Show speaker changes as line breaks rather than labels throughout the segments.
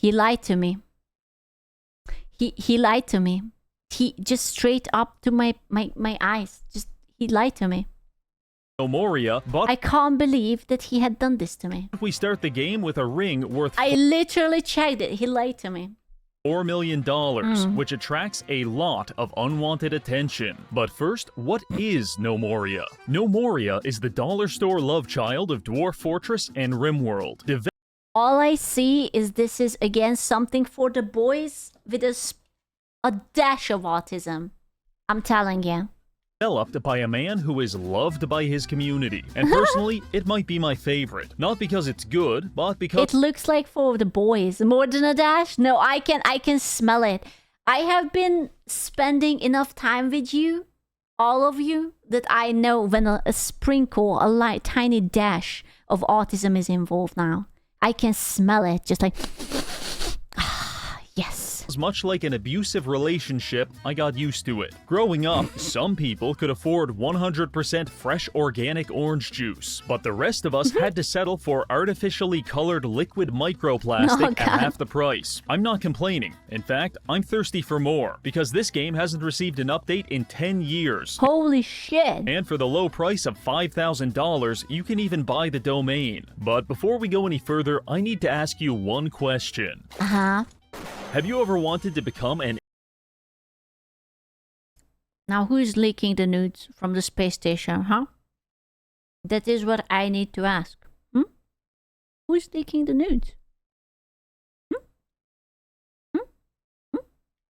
He lied to me. He lied to me. He just straight up to my eyes. He lied to me.
Gnomoria, but
I can't believe that he had done this to me.
we start the game with a ring worth
I literally checked it. He lied to me.
$4 million, which attracts a lot of unwanted attention. But first, what is Gnomoria? Gnomoria is the dollar store love child of Dwarf Fortress and RimWorld.
All I see is this is again something for the boys with a dash of autism. I'm telling you.
Developed by a man who is loved by his community. And personally, it might be my favorite. Not because it's good, but because
It looks like for the boys. More than a dash? No, I can smell it. I have been spending enough time with you, all of you, that I know when a sprinkle, a light, tiny dash of autism is involved now. I can smell it, just like, yes.
much like an abusive relationship, I got used to it. Growing up, some people could afford 100% fresh organic orange juice, but the rest of us had to settle for artificially colored liquid microplastic at half the price. I'm not complaining. In fact, I'm thirsty for more, because this game hasn't received an update in 10 years.
Holy shit.
And for the low price of $5,000, you can even buy the domain. But before we go any further, I need to ask you one question.
Uh-huh.
Have you ever wanted to become an...
Now who's leaking the nudes from the space station, huh? That is what I need to ask. Who's leaking the nudes?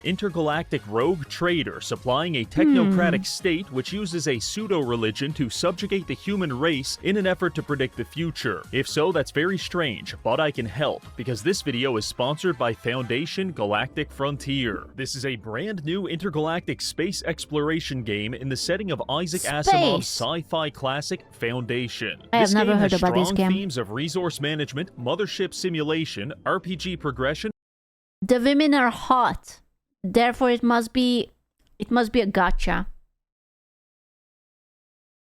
intergalactic rogue trader supplying a technocratic state which uses a pseudo-religion to subjugate the human race in an effort to predict the future. If so, that's very strange, but I can help, because this video is sponsored by Foundation Galactic Frontier. This is a brand new intergalactic space exploration game in the setting of Isaac Asimov's sci-fi classic Foundation.
I have never heard about this game.
Themes of resource management, mothership simulation, RPG progression.
The women are hot. Therefore, it must be a gacha.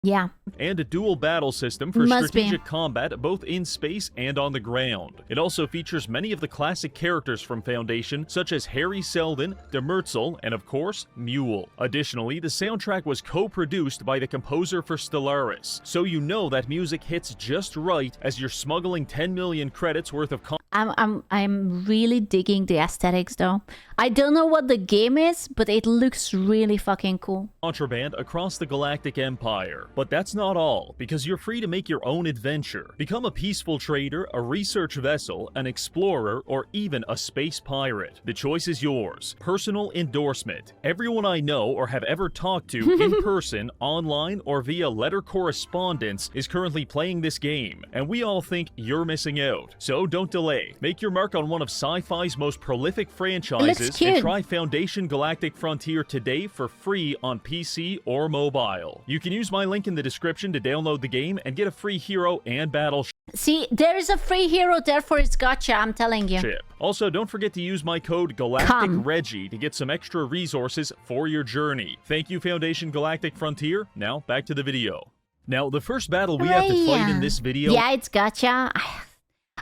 Yeah.
And a dual battle system for strategic combat both in space and on the ground. It also features many of the classic characters from Foundation, such as Harry Seldon, Demerzel, and of course, Mule. Additionally, the soundtrack was co-produced by the composer for Stellaris, so you know that music hits just right as you're smuggling 10 million credits worth of
I'm really digging the aesthetics though. I don't know what the game is, but it looks really fucking cool.
Contraband across the Galactic Empire. But that's not all, because you're free to make your own adventure. Become a peaceful trader, a research vessel, an explorer, or even a space pirate. The choice is yours. Personal endorsement. Everyone I know or have ever talked to in person, online, or via letter correspondence is currently playing this game, and we all think you're missing out. So don't delay. Make your mark on one of sci-fi's most prolific franchises and try Foundation Galactic Frontier today for free on PC or mobile. You can use my link in the description to download the game and get a free hero and battle.
See, there is a free hero, therefore it's gotcha, I'm telling you.
Also, don't forget to use my code Galactic Reggie to get some extra resources for your journey. Thank you, Foundation Galactic Frontier. Now, back to the video. Now, the first battle we have to fight in this video...
Yeah, it's gotcha.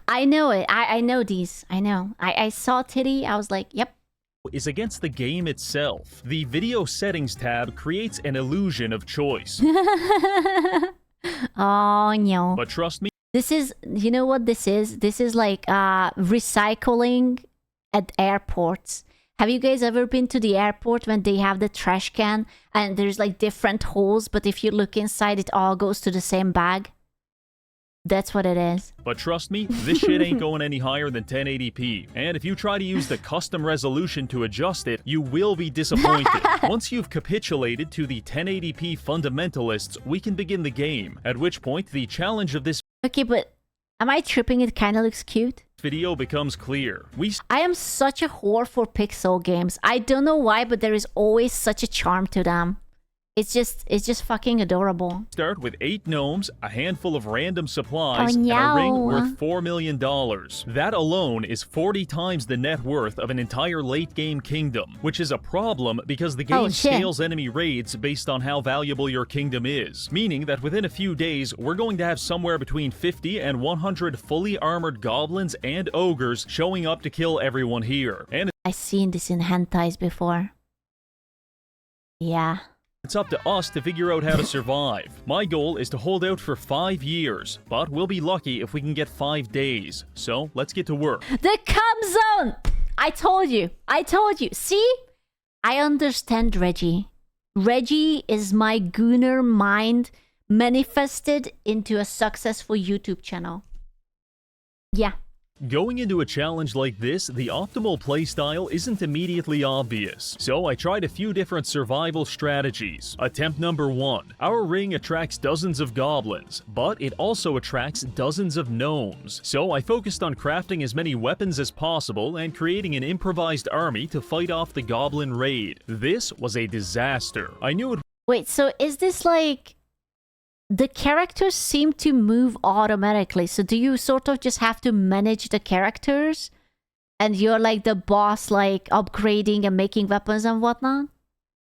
I know it. I know these. I know. I saw Titty. I was like, yep.
Is against the game itself. The video settings tab creates an illusion of choice.
Oh, no.
But trust me.
This is, you know what this is? This is like recycling at airports. Have you guys ever been to the airport when they have the trash can and there's like different holes, but if you look inside, it all goes to the same bag? That's what it is.
But trust me, this shit ain't going any higher than 1080p. And if you try to use the custom resolution to adjust it, you will be disappointed. Once you've capitulated to the 1080p fundamentalists, we can begin the game. At which point, the challenge of this...
Okay, but am I tripping? It kind of looks cute.
Video becomes clear.
I am such a whore for pixel games. I don't know why, but there is always such a charm to them. It's just fucking adorable.
Start with 8 gnomes, a handful of random supplies,
Oh,
and a ring
no.
worth $4 million. That alone is 40 times the net worth of an entire late-game kingdom, which is a problem because the game
shit.
scales enemy raids based on how valuable your kingdom is, meaning that within a few days, we're going to have somewhere between 50 and 100 fully armored goblins and ogres showing up to kill everyone here. And
I've seen this in hentais before. Yeah.
it's up to us to figure out how to survive. My goal is to hold out for 5 years, but we'll be lucky if we can get 5 days. So let's get to work.
The cum zone! I told you. See? I understand Reggie. Reggie is my gooner mind manifested into a successful YouTube channel. Yeah.
Going into a challenge like this, the optimal playstyle isn't immediately obvious, so I tried a few different survival strategies. Attempt number 1. Our ring attracts dozens of goblins, but it also attracts dozens of gnomes, so I focused on crafting as many weapons as possible and creating an improvised army to fight off the goblin raid. This was a disaster. I knew it.
Wait, so is this like... The characters seem to move automatically, so do you sort of just have to manage the characters? And you're like the boss, like upgrading and making weapons and whatnot?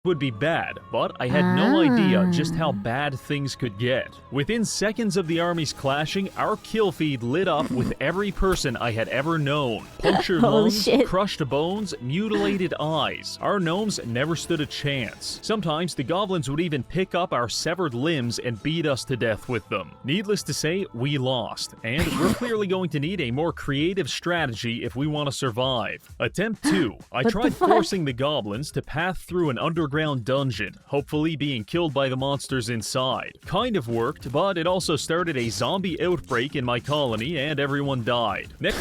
Would be bad, but I had no idea just how bad things could get. Within seconds of the armies clashing, our kill feed lit up with every person I had ever known. Punctured
Holy
lungs,
shit.
crushed bones, mutilated eyes. Our gnomes never stood a chance. Sometimes the goblins would even pick up our severed limbs and beat us to death with them. Needless to say, we lost, and we're clearly going to need a more creative strategy if we want to survive. Attempt 2. I
What
tried
the fuck?
forcing the goblins to path through an underground dungeon, hopefully being killed by the monsters inside. Kind of worked, but it also started a zombie outbreak in my colony and everyone died. Next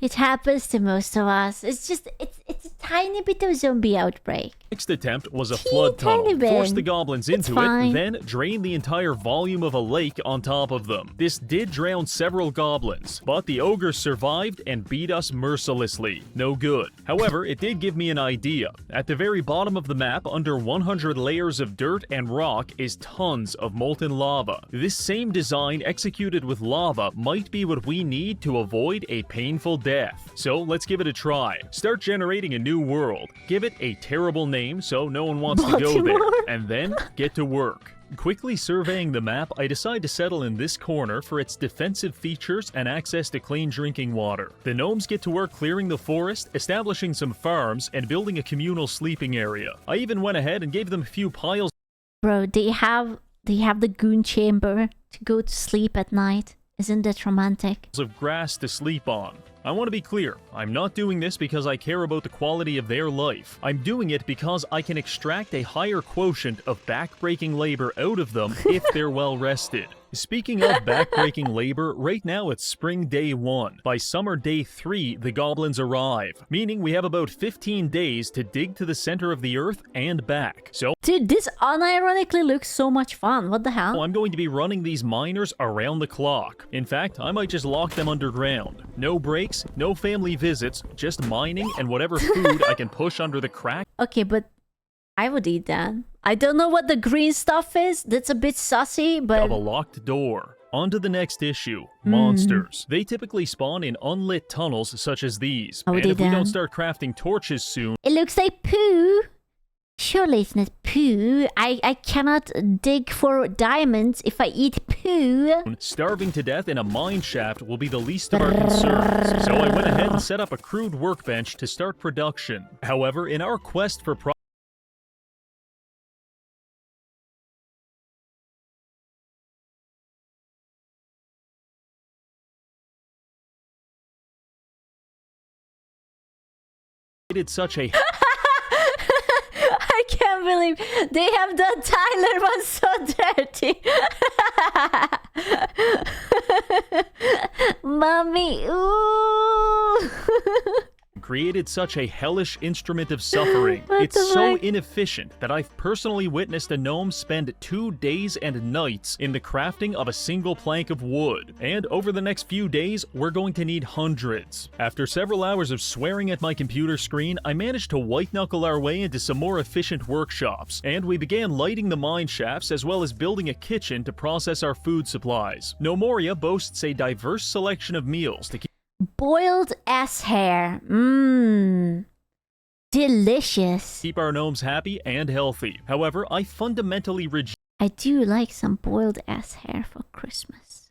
It happens to most of us. It's a tiny bit of zombie outbreak.
attempt was a flood
tiny
tunnel.
bit.
Force the goblins
It's
into it,
fine.
then drain the entire volume of a lake on top of them. This did drown several goblins, but the ogres survived and beat us mercilessly. No good. However, it did give me an idea. At the very bottom of the map, under 100 layers of dirt and rock, is tons of molten lava. This same design executed with lava might be what we need to avoid a painful death. So let's give it a try. Start generating a new world. Give it a terrible name so no one wants to go there.
Baltimore?
And then get to work. Quickly surveying the map, I decide to settle in this corner for its defensive features and access to clean drinking water. The gnomes get to work clearing the forest, establishing some farms, and building a communal sleeping area. I even went ahead and gave them a few piles
Bro, they have the goon chamber to go to sleep at night. Isn't that romantic?
of grass to sleep on. I want to be clear, I'm not doing this because I care about the quality of their life. I'm doing it because I can extract a higher quotient of backbreaking labor out of them if they're well rested. Speaking of backbreaking labor, right now it's spring day 1. By summer day 3, the goblins arrive, meaning we have about 15 days to dig to the center of the earth and back. So
Dude, this unironically looks so much fun. What the hell?
I'm going to be running these miners around the clock. In fact, I might just lock them underground. No breaks, no family visits, just mining and whatever food I can push under the crack
Okay, but I would eat that. I don't know what the green stuff is. That's a bit sussy, but...
of a locked door. On to the next issue, monsters. They typically spawn in unlit tunnels such as these.
Oh,
And
they
if we
do.
don't start crafting torches soon,
It looks like poo. Surely it's not poo. I cannot dig for diamonds if I eat poo.
starving to death in a mine shaft will be the least of our concerns. So I went ahead and set up a crude workbench to start production. However, in our quest for created such a
I can't believe they have done Tyler one so dirty. Mommy, ooh.
created such a hellish instrument of suffering.
What
It's
the
so
fuck?
inefficient that I've personally witnessed a gnome spend 2 days and nights in the crafting of a single plank of wood. And over the next few days, we're going to need hundreds. After several hours of swearing at my computer screen, I managed to white-knuckle our way into some more efficient workshops, and we began lighting the mine shafts as well as building a kitchen to process our food supplies. Gnomoria boasts a diverse selection of meals to keep
Boiled ass hair. Delicious.
our gnomes happy and healthy. However, I fundamentally
I do like some boiled ass hair for Christmas.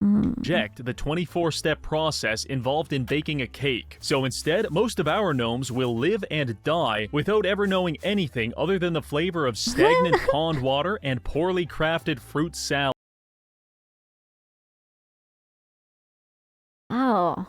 reject the 24-step process involved in baking a cake. So instead, most of our gnomes will live and die without ever knowing anything other than the flavor of stagnant pond water and poorly crafted fruit salad.
Oh.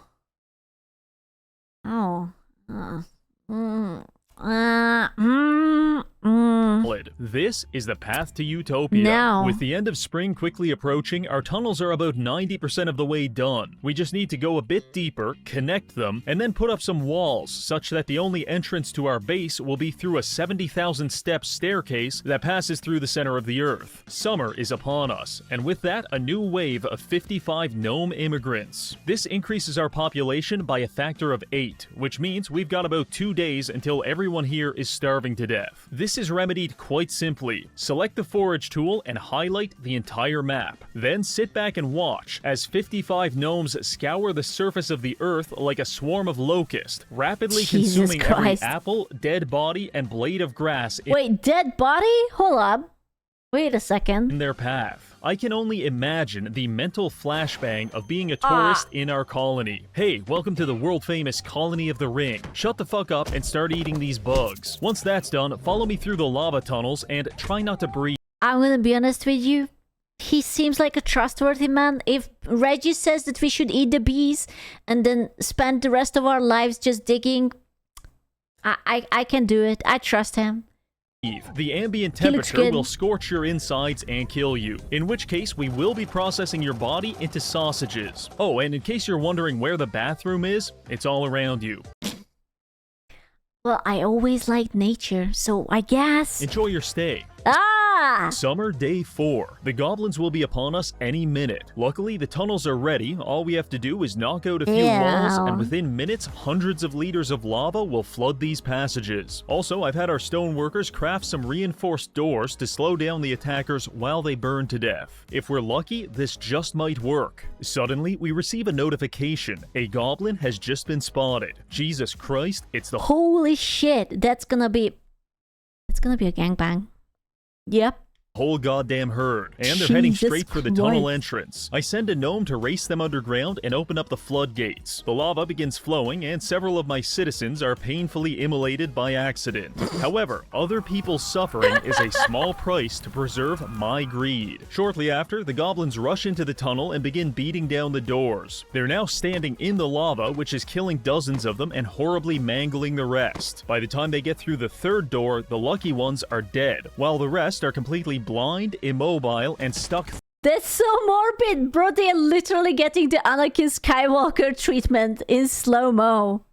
This is the path to utopia.
No.
With the end of spring quickly approaching, our tunnels are about 90% of the way done. We just need to go a bit deeper, connect them, and then put up some walls such that the only entrance to our base will be through a 70,000 step staircase that passes through the center of the earth. Summer is upon us, and with that, a new wave of 55 gnome immigrants. This increases our population by a factor of 8, which means we've got about 2 days until everyone here is starving to death. This is remedied quite simply. Select the forage tool and highlight the entire map. Then sit back and watch as 55 gnomes scour the surface of the earth like a swarm of locusts, rapidly
Jesus
consuming every
Christ.
apple, dead body, and blade of grass
Wait, dead body? Hold up. Wait a second.
in their path. I can only imagine the mental flashbang of being a tourist in our colony. Hey, welcome to the world-famous Colony of the Ring. Shut the fuck up and start eating these bugs. Once that's done, follow me through the lava tunnels and try not to breathe.
I'm gonna be honest with you. He seems like a trustworthy man. If Reggie says that we should eat the bees and then spend the rest of our lives just digging, I can do it. I trust him.
The ambient
He looks
temperature
good.
will scorch your insides and kill you, in which case we will be processing your body into sausages. Oh, and in case you're wondering where the bathroom is, it's all around you.
Well, I always liked nature, so I guess.
Enjoy your stay.
Ah!
Summer Day 4. The goblins will be upon us any minute. Luckily, the tunnels are ready. All we have to do is knock out a few walls, and within minutes, hundreds of liters of lava will flood these passages. Also, I've had our stone workers craft some reinforced doors to slow down the attackers while they burn to death. If we're lucky, this just might work. Suddenly, we receive a notification. A goblin has just been spotted. Jesus Christ, it's the
Holy shit, that's gonna be a gangbang. Yep.
whole goddamn herd, and they're heading
Jesus
straight for the tunnel
Christ.
entrance. I send a gnome to race them underground and open up the floodgates. The lava begins flowing, and several of my citizens are painfully immolated by accident. However, other people's suffering is a small price to preserve my greed. Shortly after, the goblins rush into the tunnel and begin beating down the doors. They're now standing in the lava, which is killing dozens of them and horribly mangling the rest. By the time they get through the third door, the lucky ones are dead, while the rest are completely blind, immobile, and stuck
That's so morbid, bro. They are literally getting the Anakin Skywalker treatment in slow-mo.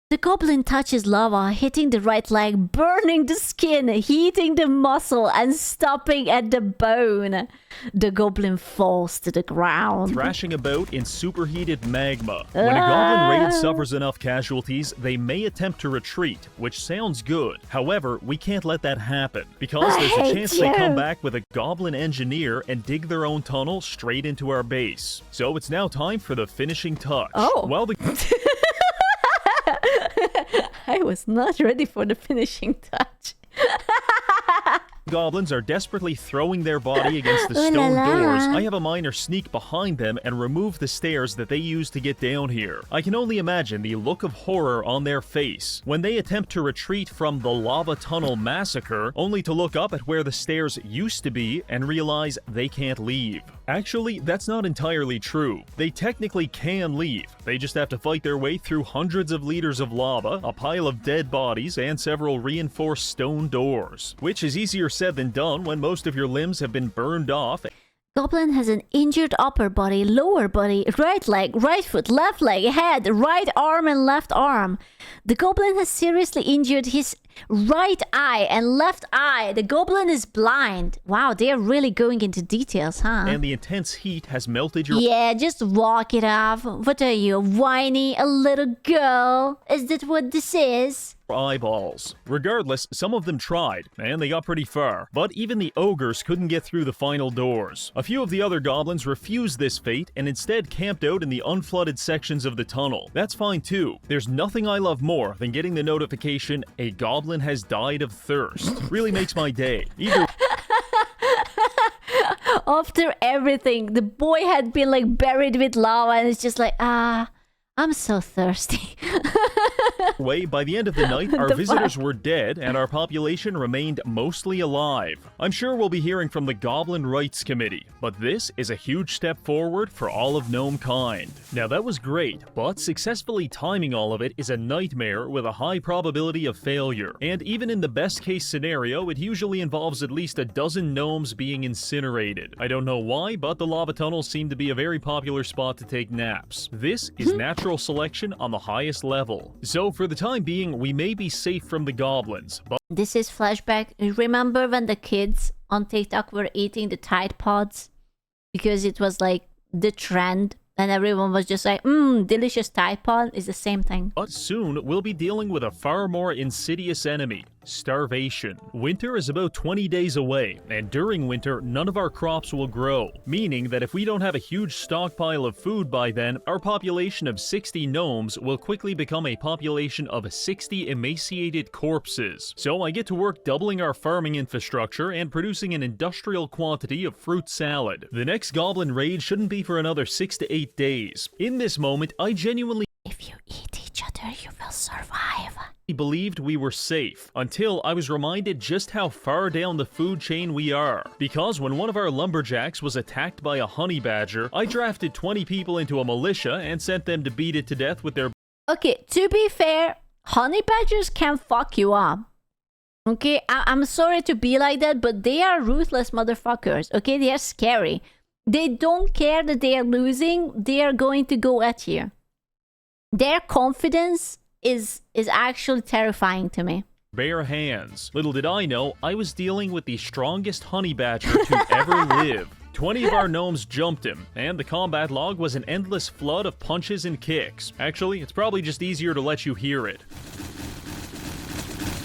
The goblin touches lava, hitting the right leg, burning the skin, heating the muscle, and stopping at the bone. The goblin falls to the ground.
thrashing about in superheated magma. When a goblin raid suffers enough casualties, they may attempt to retreat, which sounds good. However, we can't let that happen, because
I
there's a
hate
chance they come
you.
back with a goblin engineer and dig their own tunnel straight into our base. So it's now time for the finishing touch.
Oh.
While the
I was not ready for the finishing touch.
goblins are desperately throwing their body against the
Ooh la
stone
la.
doors, I have a miner sneak behind them and remove the stairs that they use to get down here. I can only imagine the look of horror on their face when they attempt to retreat from the lava tunnel massacre, only to look up at where the stairs used to be and realize they can't leave. Actually, that's not entirely true. They technically can leave. They just have to fight their way through hundreds of liters of lava, a pile of dead bodies, and several reinforced stone doors. Which is easier said than done when most of your limbs have been burned off.
Goblin has an injured upper body, lower body, right leg, right foot, left leg, head, right arm, and left arm. The goblin has seriously injured his right eye and left eye. The goblin is blind. Wow, they are really going into details, huh?
And the intense heat has melted your
Yeah, just walk it off. What are you, whiny, a little girl? Is that what this is?
eyeballs. Regardless, some of them tried, and they got pretty far, but even the ogres couldn't get through the final doors. A few of the other goblins refused this fate and instead camped out in the unflooded sections of the tunnel. That's fine too. There's nothing I love more than getting the notification, "A goblin has died of thirst." Really makes my day. Either
After everything, the boy had been like buried with lava, and it's just like, I'm so thirsty.
way, by the end of the night, our visitors were dead and our population remained mostly alive. I'm sure we'll be hearing from the Goblin Rights Committee, but this is a huge step forward for all of gnome kind. Now that was great, but successfully timing all of it is a nightmare with a high probability of failure. And even in the best case scenario, it usually involves at least a dozen gnomes being incinerated. I don't know why, but the lava tunnels seem to be a very popular spot to take naps. This is natural selection on the highest level. So for the time being, we may be safe from the goblins, but
This is flashback. Remember when the kids on TikTok were eating the Tide Pods? Because it was like the trend, and everyone was just like, delicious Tide Pod. Is the same thing.
soon we'll be dealing with a far more insidious enemy. Starvation. Winter is about 20 days away, and during winter, none of our crops will grow, meaning that if we don't have a huge stockpile of food by then, our population of 60 gnomes will quickly become a population of 60 emaciated corpses. So I get to work doubling our farming infrastructure and producing an industrial quantity of fruit salad. The next goblin raid shouldn't be for another 6 to 8 days. In this moment, I genuinely
If you eat each other, you will survive.
believed we were safe, until I was reminded just how far down the food chain we are. Because when one of our lumberjacks was attacked by a honey badger, I drafted 20 people into a militia and sent them to beat it to death with their
Okay, to be fair, honey badgers can fuck you up. Okay, I'm sorry to be like that, but they are ruthless motherfuckers. Okay, they are scary. They don't care that they are losing. They are going to go at you. Their confidence is actually terrifying to me.
bare hands. Little did I know, I was dealing with the strongest honey badger to ever live. 20 of our gnomes jumped him, and the combat log was an endless flood of punches and kicks. Actually, it's probably just easier to let you hear it.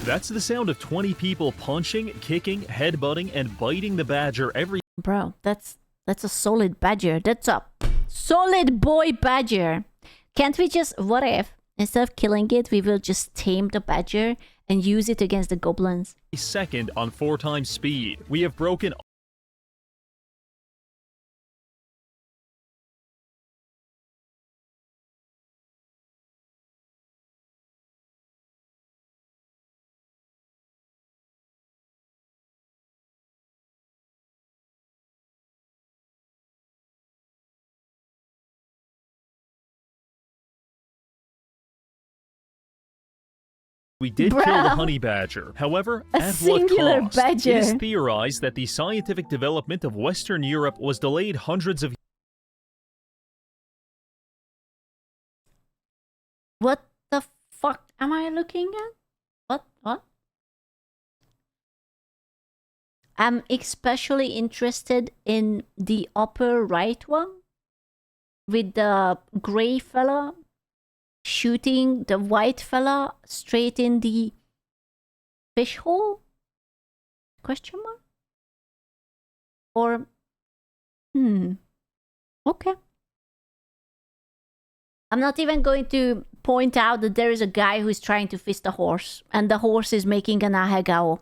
That's the sound of 20 people punching, kicking, headbutting, and biting the badger every
Bro, that's a solid badger. That's a solid boy badger. Can't we just, what if, instead of killing it, we will just tame the badger and use it against the goblins?
second on 4 times speed. We have broken We did kill the honey badger. However,
A
at what
singular
cost?
badger.
It is theorized that the scientific development of Western Europe was delayed hundreds of
What the fuck am I looking at? What? I'm especially interested in the upper right one with the gray fella shooting the white fella straight in the fish hole? Question mark? Or okay. I'm not even going to point out that there is a guy who's trying to fist a horse, and the horse is making an ahegao.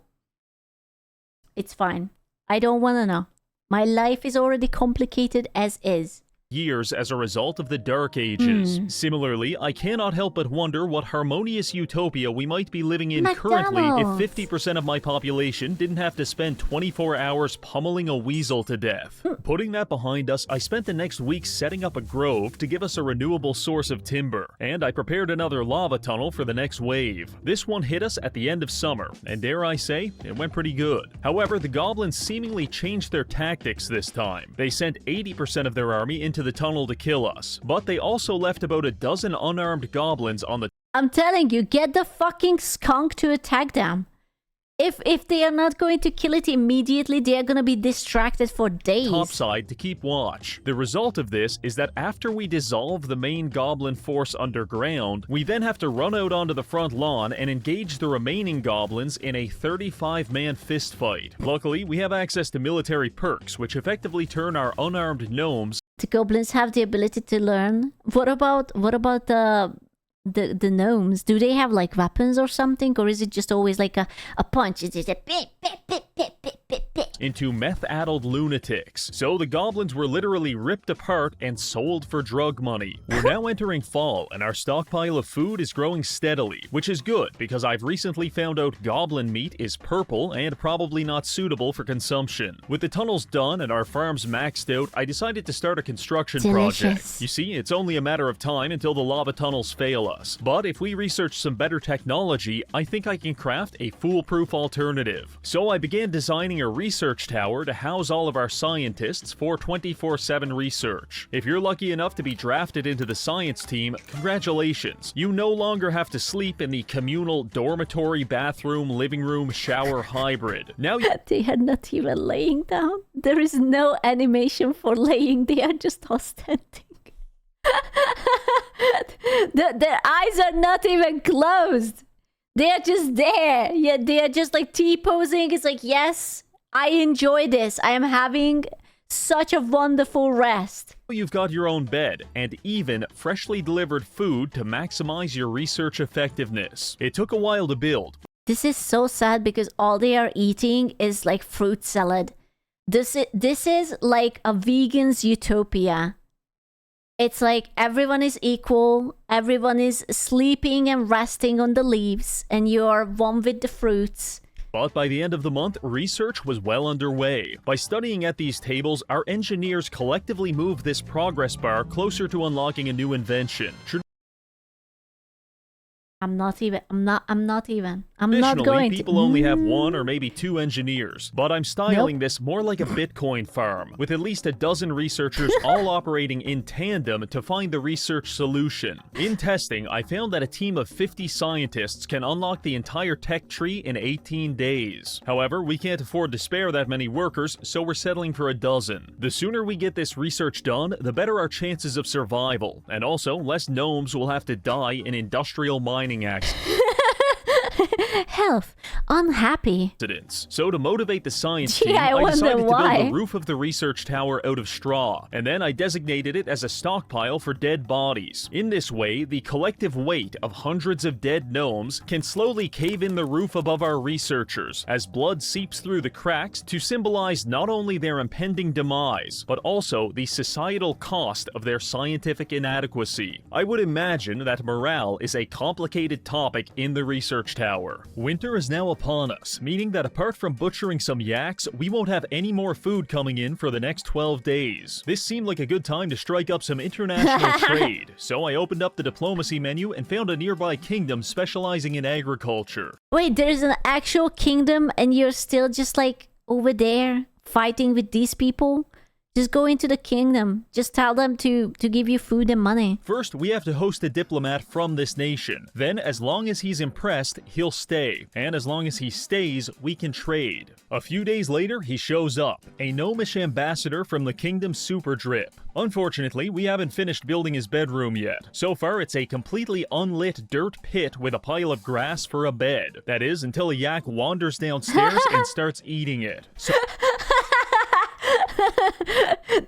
It's fine. I don't want to know. My life is already complicated as is.
years as a result of the Dark Ages. Similarly, I cannot help but wonder what harmonious utopia we might be living in currently if
McDonald's.
50% of my population didn't have to spend 24 hours pummeling a weasel to death. Putting that behind us, I spent the next week setting up a grove to give us a renewable source of timber, and I prepared another lava tunnel for the next wave. This one hit us at the end of summer, and dare I say, it went pretty good. However, the goblins seemingly changed their tactics this time. They sent 80% of their army into the tunnel to kill us, but they also left about a dozen unarmed goblins on the
I'm telling you, get the fucking skunk to attack them. If they are not going to kill it immediately, they are going to be distracted for days.
topside to keep watch. The result of this is that after we dissolve the main goblin force underground, we then have to run out onto the front lawn and engage the remaining goblins in a 35-man fistfight. Luckily, we have access to military perks, which effectively turn our unarmed gnomes.
The goblins have the ability to learn. What about the gnomes? Do they have like weapons or something, or is it just always like a punch? It's just a pip, pip, pip, pip, pip, pip, pip.
Into meth-addled lunatics. So the goblins were literally ripped apart and sold for drug money. We're now entering fall, and our stockpile of food is growing steadily, which is good because I've recently found out goblin meat is purple and probably not suitable for consumption. With the tunnels done and our farms maxed out, I decided to start a construction project. You see, it's only a matter of time until the lava tunnels fail us. But if we research some better technology, I think I can craft a foolproof alternative. So I began designing a research tower to house all of our scientists for 24/7 research. If you're lucky enough to be drafted into the science team, congratulations. You no longer have to sleep in the communal dormitory, bathroom, living room, shower hybrid. Now
They are not even laying down. There is no animation for laying. They are just ostenting. Their eyes are not even closed. They are just there. Yeah, they are just like T-posing. It's like, yes, I enjoy this. I am having such a wonderful rest.
you've got your own bed, and even freshly delivered food to maximize your research effectiveness. It took a while to build.
This is so sad because all they are eating is like fruit salad. This is like a vegan's utopia. It's like everyone is equal, everyone is sleeping and resting on the leaves, and you're one with the fruits.
But by the end of the month, research was well underway. By studying at these tables, our engineers collectively moved this progress bar closer to unlocking a new invention.
I'm not going
Traditionally,
to.
people only have one or maybe two engineers, but I'm styling this more like a Bitcoin farm, with at least a dozen researchers all operating in tandem to find the research solution. In testing, I found that a team of 50 scientists can unlock the entire tech tree in 18 days. However, we can't afford to spare that many workers, so we're settling for a dozen. The sooner we get this research done, the better our chances of survival, and also less gnomes will have to die in industrial mining accidents.
Health. Unhappy.
So to motivate the science team,
I
I decided to build
why.
the roof of the research tower out of straw, and then I designated it as a stockpile for dead bodies. In this way, the collective weight of hundreds of dead gnomes can slowly cave in the roof above our researchers, as blood seeps through the cracks to symbolize not only their impending demise, but also the societal cost of their scientific inadequacy. I would imagine that morale is a complicated topic in the research tower. Winter is now upon us, meaning that apart from butchering some yaks, we won't have any more food coming in for the next 12 days. This seemed like a good time to strike up some international trade, so I opened up the diplomacy menu and found a nearby kingdom specializing in agriculture.
Wait, there's an actual kingdom and you're still just like over there fighting with these people? Just go into the kingdom. Just tell them to give you food and money.
First, we have to host a diplomat from this nation. Then, as long as he's impressed, he'll stay. And as long as he stays, we can trade. A few days later, he shows up. A gnomish ambassador from the kingdom Super Drip. Unfortunately, we haven't finished building his bedroom yet. So far, it's a completely unlit dirt pit with a pile of grass for a bed. That is, until a yak wanders downstairs and starts eating it. So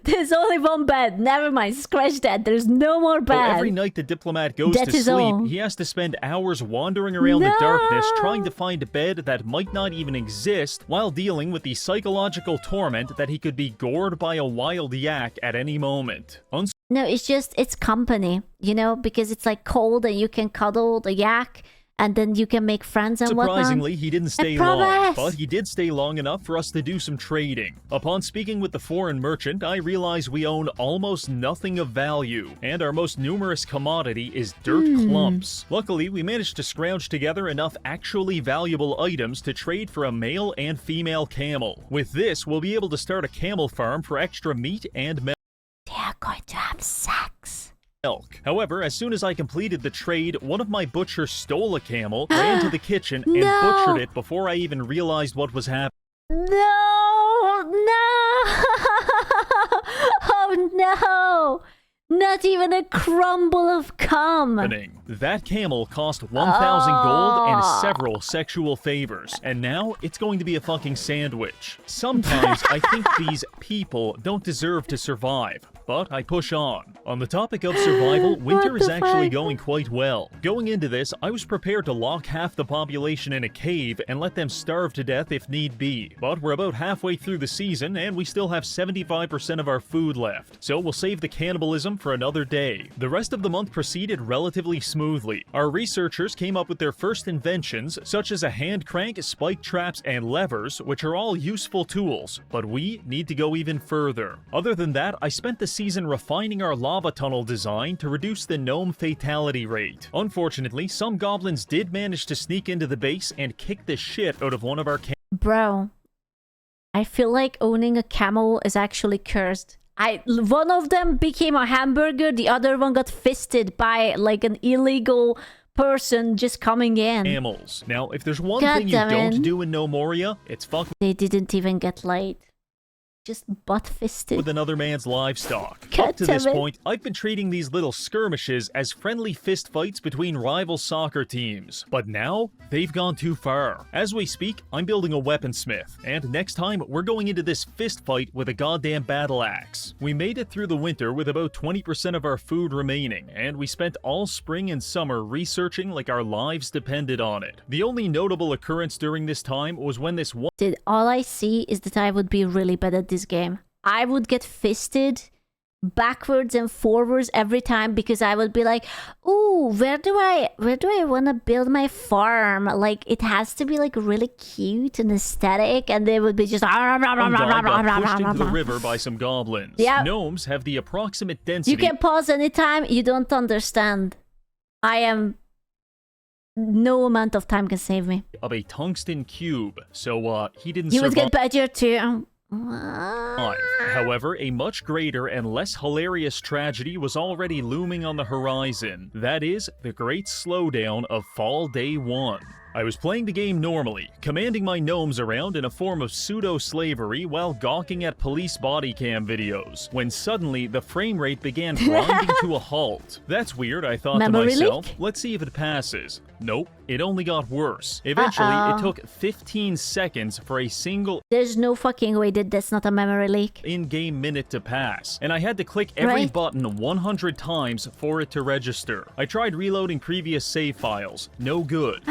there's only one bed. Never mind. Scratch that. There's no more bed.
So every night the diplomat goes
That
to
is
sleep,
all.
he has to spend hours wandering around the darkness trying to find a bed that might not even exist while dealing with the psychological torment that he could be gored by a wild yak at any moment.
No, it's just, it's company, you know, because it's like cold and you can cuddle the yak and then you can make friends and whatnot.
Surprisingly, he didn't stay long, but he did stay long enough for us to do some trading. Upon speaking with the foreign merchant, I realized we own almost nothing of value, and our most numerous commodity is dirt clumps. Luckily, we managed to scrounge together enough actually valuable items to trade for a male and female camel. With this, we'll be able to start a camel farm for extra meat and milk.
They are going to have sex.
However, as soon as I completed the trade, one of my butchers stole a camel, ran to the kitchen, and butchered it before I even realized what was happening.
No! Oh no! Not even a crumble of cum!
That camel cost 1,000 gold and several sexual favors, and now it's going to be a fucking sandwich. Sometimes I think these people don't deserve to survive, but I push on. On the topic of survival, winter is actually going quite well. Going into this, I was prepared to lock half the population in a cave and let them starve to death if need be. But we're about halfway through the season, and we still have 75% of our food left, so we'll save the cannibalism for another day. The rest of the month proceeded relatively smoothly. Our researchers came up with their first inventions, such as a hand crank, spike traps, and levers, which are all useful tools, but we need to go even further. Other than that, I spent the season refining our lava tunnel design to reduce the gnome fatality rate. Unfortunately, some goblins did manage to sneak into the base and kick the shit out of one of our
Bro, I feel like owning a camel is actually cursed. One of them became a hamburger, the other one got fisted by like an illegal person just coming in.
Camels. Now, if there's one thing you don't do in Gnomoria, it's fuck.
They didn't even get laid. Just butt-fisted.
With another man's livestock. Up to this point, I've been treating these little skirmishes as friendly fist fights between rival soccer teams. But now, they've gone too far. As we speak, I'm building a weaponsmith, and next time, we're going into this fist fight with a goddamn battle axe. We made it through the winter with about 20% of our food remaining, and we spent all spring and summer researching like our lives depended on it. The only notable occurrence during this time was when this one...
All I see is that I would be really bad at this game. I would get fisted backwards and forwards every time because I would be like, ooh, where do I want to build my farm? Like, it has to be like really cute and aesthetic, and they would be just pushed
into the river by some goblins.
Yeah.
Gnomes have the approximate density.
You can pause anytime. You don't understand. No amount of time can save me.
Of a tungsten cube, so he didn't.
You would get badger too.
However, a much greater and less hilarious tragedy was already looming on the horizon. That is, the great slowdown of Fall Day 1. I was playing the game normally, commanding my gnomes around in a form of pseudo-slavery while gawking at police body cam videos, when suddenly the frame rate began grinding to a halt. That's weird, I thought to myself. Let's see if it passes. Nope, it only got worse. Eventually, it took 15 seconds for a single...
There's no fucking way that that's not a memory leak.
...in-game minute to pass, and I had to click every button 100 times for it to register. I tried reloading previous save files. No good.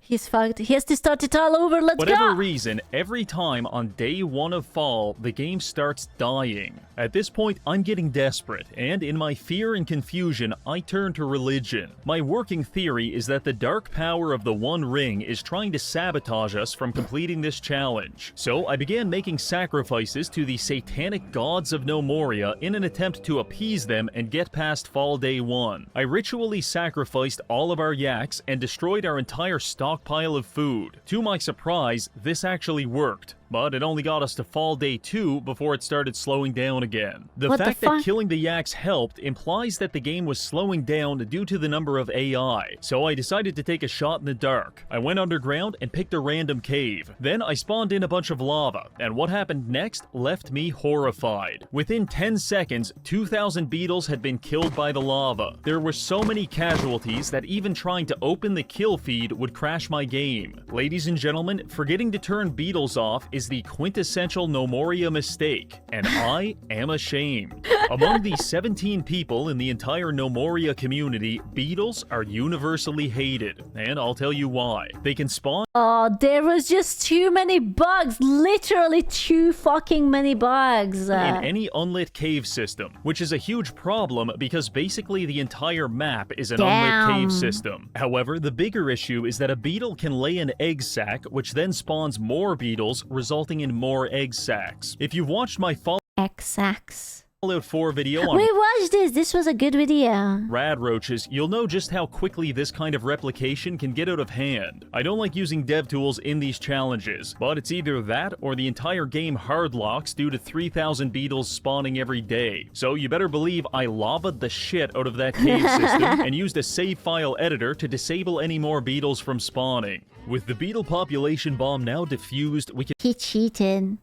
He's fucked. He has to start it all over. Let's go!
Whatever reason, every time on day 1 of fall, the game starts dying. At this point, I'm getting desperate, and in my fear and confusion, I turn to religion. My working theory is that the dark power of the One Ring is trying to sabotage us from completing this challenge. So I began making sacrifices to the satanic gods of Gnomoria in an attempt to appease them and get past fall day 1. I ritually sacrificed all of our yaks and destroyed our entire stockpile of food. To my surprise, this actually worked. But it only got us to fall day 2 before it started slowing down again. The fact that killing the yaks helped implies that the game was slowing down due to the number of AI, so I decided to take a shot in the dark. I went underground and picked a random cave. Then I spawned in a bunch of lava, and what happened next left me horrified. Within 10 seconds, 2,000 beetles had been killed by the lava. There were so many casualties that even trying to open the kill feed would crash my game. Ladies and gentlemen, forgetting to turn beetles off is the quintessential Gnomoria mistake, and I am ashamed. Among the 17 people in the entire Gnomoria community, beetles are universally hated, and I'll tell you why. They can spawn
Oh, there was just too many bugs. Literally too fucking many bugs.
in any unlit cave system, which is a huge problem because basically the entire map is an unlit cave system. However, the bigger issue is that a beetle can lay an egg sac, which then spawns more beetles, resulting in more egg sacs. If you've watched my
Egg sacs.
Fallout 4 video on
We watched this. This was a good video.
rad roaches, you'll know just how quickly this kind of replication can get out of hand. I don't like using dev tools in these challenges, but it's either that or the entire game hard locks due to 3,000 beetles spawning every day. So you better believe I lavaed the shit out of that cave system and used a save file editor to disable any more beetles from spawning. With the beetle population bomb now diffused, we can
He cheated.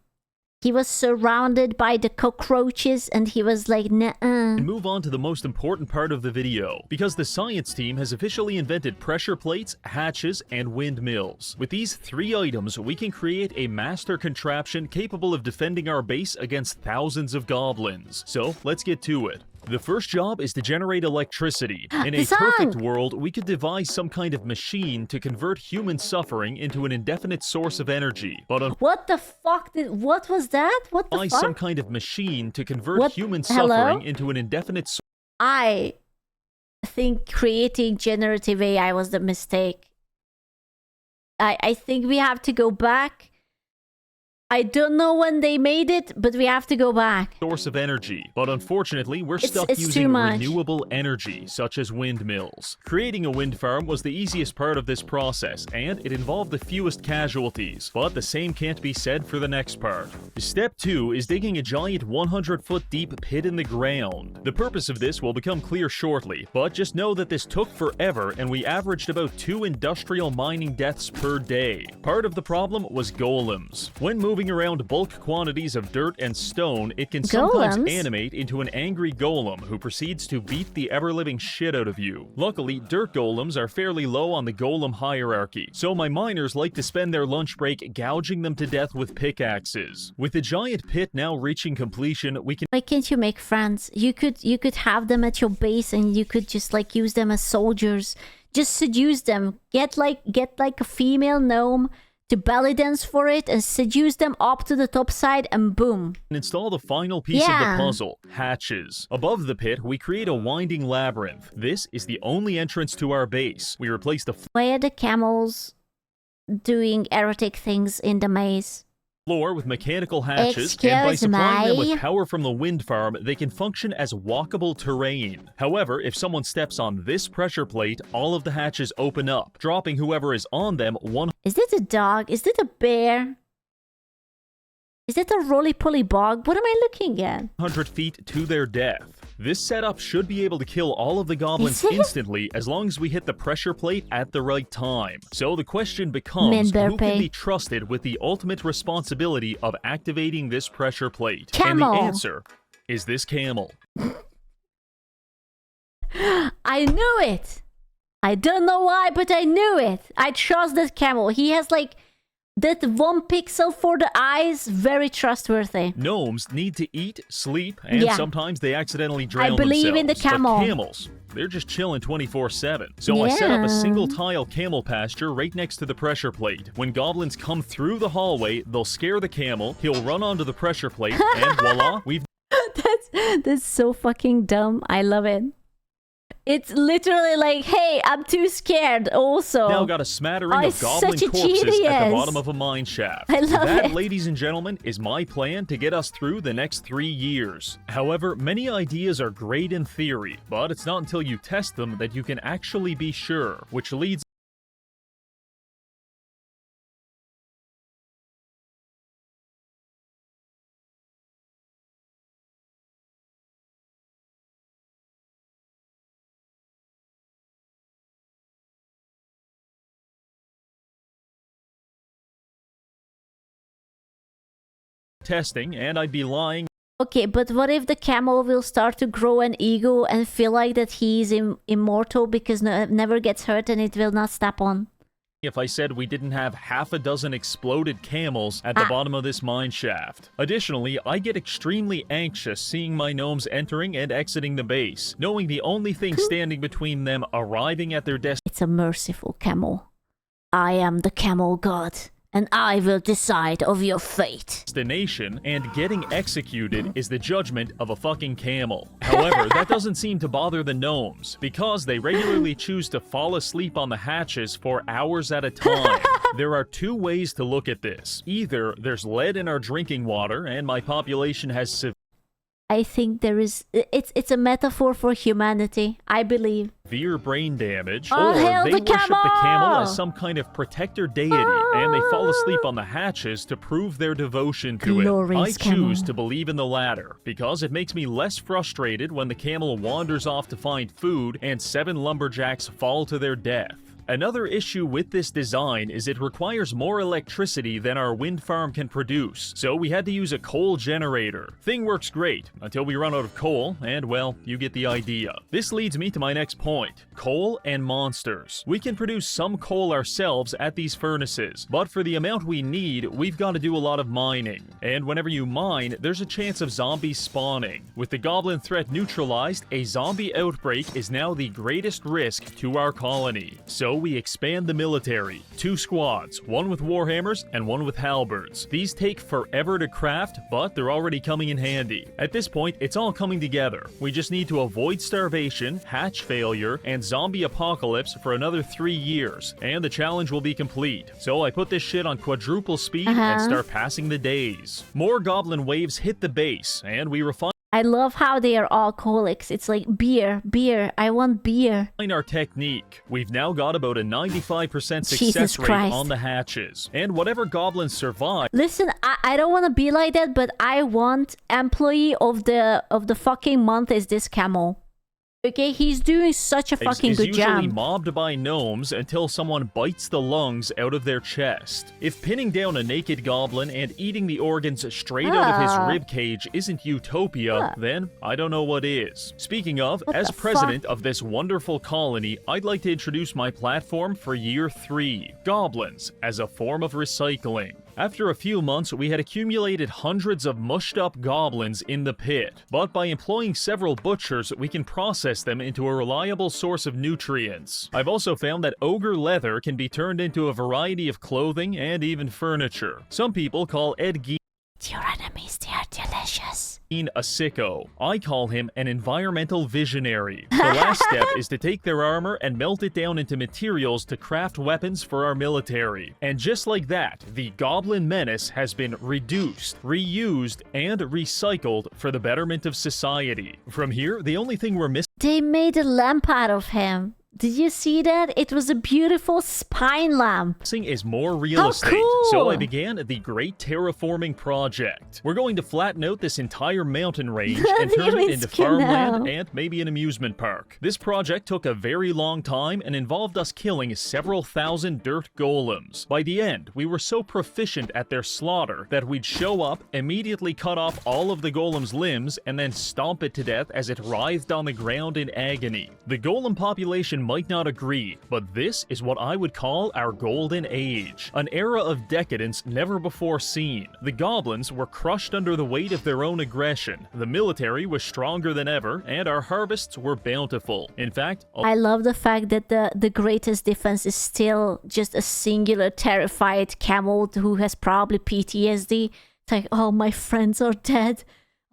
He was surrounded by the cockroaches and he was like, nuh-uh.
move on to the most important part of the video, because the science team has officially invented pressure plates, hatches, and windmills. With these 3 items, we can create a master contraption capable of defending our base against thousands of goblins. So, let's get to it. The first job is to generate electricity. In a perfect world, we could devise some kind of machine to convert human suffering into an indefinite source of energy. But
What the fuck what was that? What the fuck?
some kind of machine to convert human suffering into an indefinite source.
I think creating generative AI was the mistake. I think we have to go back. I don't know when they made it, but we have to go back.
Source of energy, but unfortunately we're stuck
it's
using renewable energy such as windmills. Creating a wind farm was the easiest part of this process, and it involved the fewest casualties, but the same can't be said for the next part. Step 2 is digging a giant 100-foot deep pit in the ground. The purpose of this will become clear shortly, but just know that this took forever and we averaged about 2 industrial mining deaths per day. Part of the problem was golems. When moving around bulk quantities of dirt and stone, it can sometimes animate into an angry golem who proceeds to beat the ever-living shit out of you. Luckily, dirt golems are fairly low on the golem hierarchy, so my miners like to spend their lunch break gouging them to death with pickaxes. With the giant pit now reaching completion, we can—
Why can't you make friends? You could have them at your base and you could just like use them as soldiers. Just seduce them. Get like a female gnome to belly dance for it and seduce them up to the top side and boom.
install the final piece of the puzzle, hatches. Above the pit, we create a winding labyrinth. This is the only entrance to our base. We replace the
Why are the camels doing erotic things in the maze?
floor with mechanical hatches, and by supplying them with power from the wind farm, they can function as walkable terrain. However, if someone steps on this pressure plate, all of the hatches open up, dropping whoever is on them
Is it a dog? Is it a bear? Is it a roly-poly bog? What am I looking at?
100 feet to their death. This setup should be able to kill all of the goblins instantly as long as we hit the pressure plate at the right time. So the question becomes, who can be trusted with the ultimate responsibility of activating this pressure plate?
Camel.
And the answer is this camel.
I knew it! I don't know why, but I knew it! I trust that camel. He has like that 1 pixel for the eyes, very trustworthy.
Gnomes need to eat, sleep, and sometimes they accidentally drown
I believe in the camel.
But camels, they're just chilling 24/7. So I set up a single tile camel pasture right next to the pressure plate. When goblins come through the hallway, they'll scare the camel, he'll run onto the pressure plate, and voila, we've...
That's so fucking dumb. I love it. It's literally like, hey, I'm too scared also.
Now got a smattering of goblin corpses at the bottom of a mine shaft.
I love
that,
it.
ladies and gentlemen, is my plan to get us through the next 3 years. However, many ideas are great in theory, but it's not until you test them that you can actually be sure, which leads testing, and I'd be lying.
Okay, but what if the camel will start to grow an ego and feel like that he's immortal because never gets hurt and it will not step on?
if I said we didn't have half a dozen exploded camels at the bottom of this mine shaft. Additionally, I get extremely anxious seeing my gnomes entering and exiting the base, knowing the only thing standing between them arriving at their
It's a merciful camel. I am the camel god, and I will decide of your fate.
Destination, and getting executed is the judgment of a fucking camel. However, that doesn't seem to bother the gnomes, because they regularly choose to fall asleep on the hatches for hours at a time. There are two ways to look at this. Either there's lead in our drinking water, and my population has
I think there is... It's a metaphor for humanity, I believe.
severe brain damage,
Oh,
or
hail
they
the
worship the camel
camel!
as some kind of protector deity, and they fall asleep on the hatches to prove their devotion to it. I
Glorious
choose
camel.
to believe in the latter, because it makes me less frustrated when the camel wanders off to find food and 7 lumberjacks fall to their death. Another issue with this design is it requires more electricity than our wind farm can produce, so we had to use a coal generator. Thing works great, until we run out of coal, and well, you get the idea. This leads me to my next point, coal and monsters. We can produce some coal ourselves at these furnaces, but for the amount we need, we've got to do a lot of mining. And whenever you mine, there's a chance of zombies spawning. With the goblin threat neutralized, a zombie outbreak is now the greatest risk to our colony. So we expand the military. 2 squads, one with warhammers and one with halberds. These take forever to craft, but they're already coming in handy. At this point, it's all coming together. We just need to avoid starvation, hatch failure, and zombie apocalypse for another 3 years, and the challenge will be complete. So I put this shit on quadruple speed and start passing the days. More goblin waves hit the base, and we refine
I love how they are alcoholics. It's like beer, I want beer.
our technique. We've now got about a 95% success
Jesus
rate
Christ.
on the hatches, and whatever goblins survive
Listen, I don't want to be like that, but I want employee of the fucking month is this camel. Okay, he's doing such a fucking
is
good
usually
job.
mobbed by gnomes until someone bites the lungs out of their chest. If pinning down a naked goblin and eating the organs straight out of his ribcage isn't utopia, then I don't know what is. Speaking of, as
the
president of this wonderful colony, I'd like to introduce my platform for year 3, Goblins, as a form of recycling. After a few months, we had accumulated hundreds of mushed up goblins in the pit, but by employing several butchers, we can process them into a reliable source of nutrients. I've also found that ogre leather can be turned into a variety of clothing and even furniture. Some people call Ed Gein
Your enemies, they are delicious.
a sicko. I call him an environmental visionary. The last step is to take their armor and melt it down into materials to craft weapons for our military. And just like that, the Goblin Menace has been reduced, reused, and recycled for the betterment of society. From here, the only thing we're missing
They made a lamp out of him. Did you see that? It was a beautiful spine lamp.
is more real
How
estate,
cool!
so I began the Great Terraforming Project. We're going to flatten out this entire mountain range and
Do
turn
you
it
mean
into
skin
farmland
now?
and maybe an amusement park. This project took a very long time and involved us killing several thousand dirt golems. By the end, we were so proficient at their slaughter that we'd show up, immediately cut off all of the golem's limbs, and then stomp it to death as it writhed on the ground in agony. The golem population might not agree, but this is what I would call our golden age, an era of decadence never before seen. The goblins were crushed under the weight of their own aggression, the military was stronger than ever, and our harvests were bountiful. In fact,
I love the fact that the greatest defense is still just a singular terrified camel who has probably PTSD. It's like, oh, my friends are dead.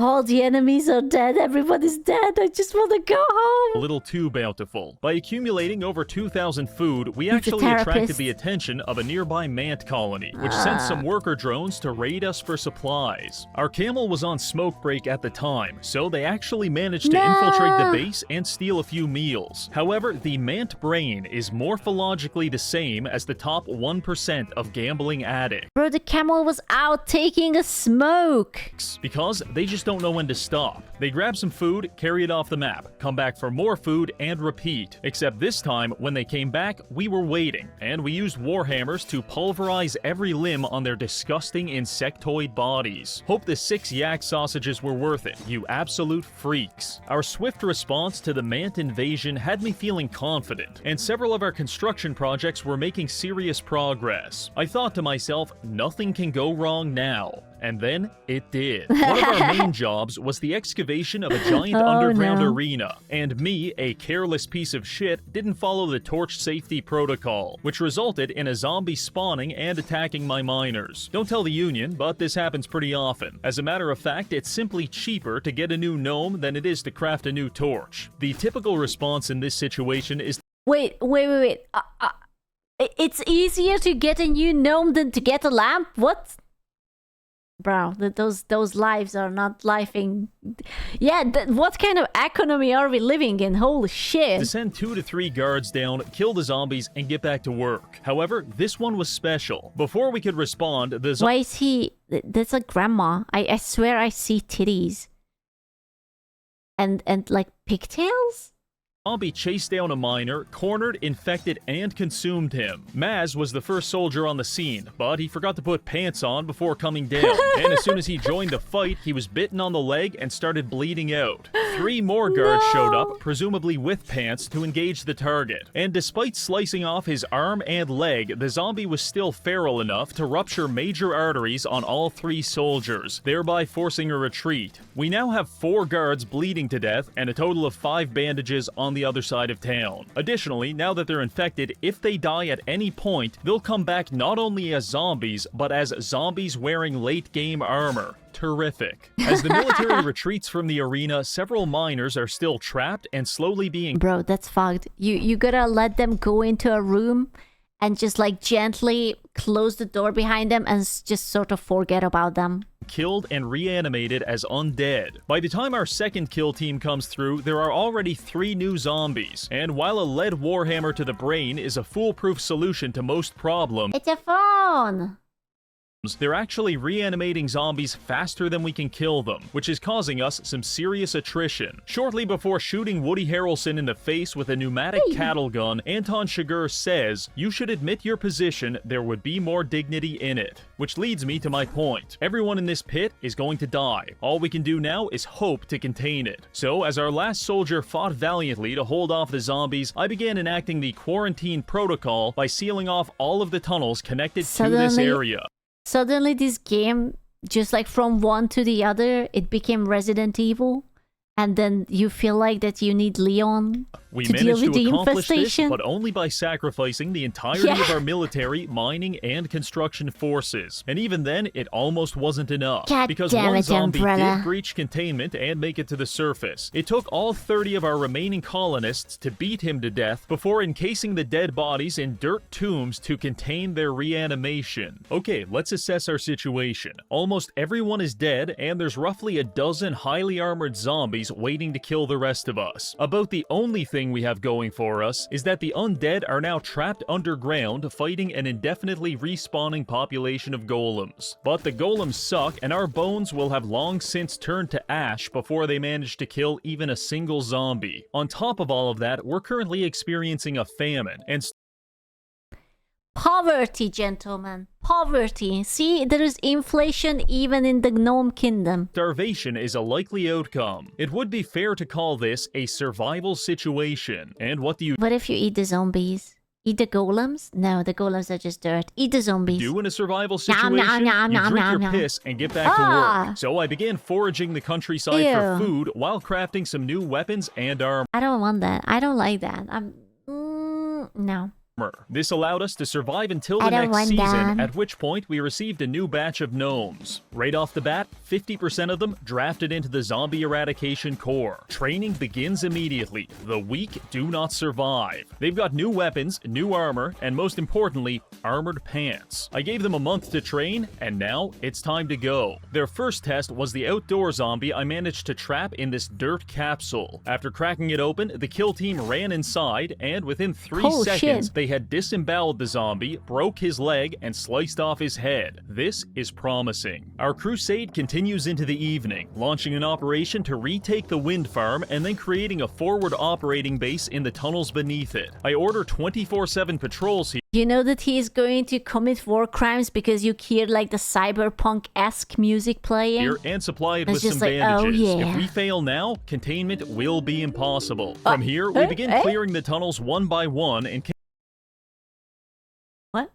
All the enemies are dead. Everybody's dead. I just want to go home.
a little too bountiful. By accumulating over 2,000 food, we
He's a
actually attracted
therapist.
the attention of a nearby mant colony, which sent some worker drones to raid us for supplies. Our camel was on smoke break at the time, so they actually managed to infiltrate the base and steal a few meals. However, the mant brain is morphologically the same as the top 1% of gambling addicts,
Bro, the camel was out taking a smoke.
because they just don't know when to stop. They grab some food, carry it off the map, come back for more food, and repeat. Except this time, when they came back, we were waiting, and we used warhammers to pulverize every limb on their disgusting insectoid bodies. Hope the 6 yak sausages were worth it, you absolute freaks. Our swift response to the Mant invasion had me feeling confident, and several of our construction projects were making serious progress. I thought to myself, nothing can go wrong now. And then, it did. One of our main jobs was the excavation of a giant underground arena, and me, a careless piece of shit, didn't follow the torch safety protocol, which resulted in a zombie spawning and attacking my miners. Don't tell the Union, but this happens pretty often. As a matter of fact, it's simply cheaper to get a new gnome than it is to craft a new torch. The typical response in this situation is...
Wait. It's easier to get a new gnome than to get a lamp? What? Bro, those lives are not lifing. Yeah, what kind of economy are we living in? Holy shit.
To send 2 to 3 guards down, kill the zombies, and get back to work. However, this one was special. Before we could respond, the
Why is he... That's a grandma. I swear I see titties. And like pigtails?
zombie chased down a miner, cornered, infected, and consumed him. Maz was the first soldier on the scene, but he forgot to put pants on before coming down, and as soon as he joined the fight, he was bitten on the leg and started bleeding out. 3 more guards showed up, presumably with pants, to engage the target, and despite slicing off his arm and leg, the zombie was still feral enough to rupture major arteries on all 3 soldiers, thereby forcing a retreat. We now have 4 guards bleeding to death and a total of 5 bandages on the other side of town. Additionally, now that they're infected, if they die at any point, they'll come back not only as zombies, but as zombies wearing late-game armor. Terrific. As the military retreats from the arena, several miners are still trapped and slowly being...
Bro, that's fucked. You gotta let them go into a room and just like gently close the door behind them and just sort of forget about them.
Killed and reanimated as undead. By the time our second kill team comes through, there are already 3 new zombies. And while a lead warhammer to the brain is a foolproof solution to most problems...
It's a phone!
They're actually reanimating zombies faster than we can kill them, which is causing us some serious attrition. Shortly before shooting Woody Harrelson in the face with a pneumatic cattle gun, Anton Chigurh says, "You should admit your position, there would be more dignity in it." Which leads me to my point. Everyone in this pit is going to die. All we can do now is hope to contain it. So, as our last soldier fought valiantly to hold off the zombies, I began enacting the quarantine protocol by sealing off all of the tunnels connected to this area.
Suddenly this game, just like from one to the other, it became Resident Evil. And then you feel like that you need Leon
We
to deal
managed
with
to
the
accomplish this,
infestation.
but only by sacrificing the entirety of our military, mining, and construction forces. And even then, it almost wasn't enough.
God
because
damn
one
it,
zombie
Umbrella.
did breach containment and make it to the surface. It took all 30 of our remaining colonists to beat him to death before encasing the dead bodies in dirt tombs to contain their reanimation. Okay, let's assess our situation. Almost everyone is dead, and there's roughly a dozen highly armored zombies waiting to kill the rest of us. About the only thing we have going for us is that the undead are now trapped underground fighting an indefinitely respawning population of golems. But the golems suck, and our bones will have long since turned to ash before they manage to kill even a single zombie. On top of all of that, we're currently experiencing a famine, and
Poverty, gentlemen. Poverty. See, there is inflation even in the Gnome Kingdom.
starvation is a likely outcome. It would be fair to call this a survival situation. And what do you
What if you eat the zombies? Eat the golems? No, the golems are just dirt. Eat the zombies.
do in a survival
Nom,
situation?
nom, nom,
You
nom,
drink your
nom, nom.
piss and get back to work. So I began foraging the countryside for
Ew.
food while crafting some new weapons and armor.
I don't want that. I don't like that. No.
This allowed us to survive until
I
the
don't
next
want
season,
that.
at which point we received a new batch of gnomes. Right off the bat, 50% of them drafted into the Zombie Eradication Corps. Training begins immediately. The weak do not survive. They've got new weapons, new armor, and most importantly, armored pants. I gave them a month to train, and now it's time to go. Their first test was the outdoor zombie I managed to trap in this dirt capsule. After cracking it open, the kill team ran inside, and within 3
Oh,
seconds,
shit.
they had disemboweled the zombie, broke his leg, and sliced off his head. This is promising. Our crusade continues continues into the evening, launching an operation to retake the wind farm and then creating a forward operating base in the tunnels beneath it. I order 24/7 patrols here.
You know that he is going to commit war crimes because you hear like the cyberpunk-esque music playing?
And supply it
It's
with
just
some
like,
bandages.
oh, yeah.
If we fail now, containment will be impossible. From here, we begin clearing the tunnels one by one and
What?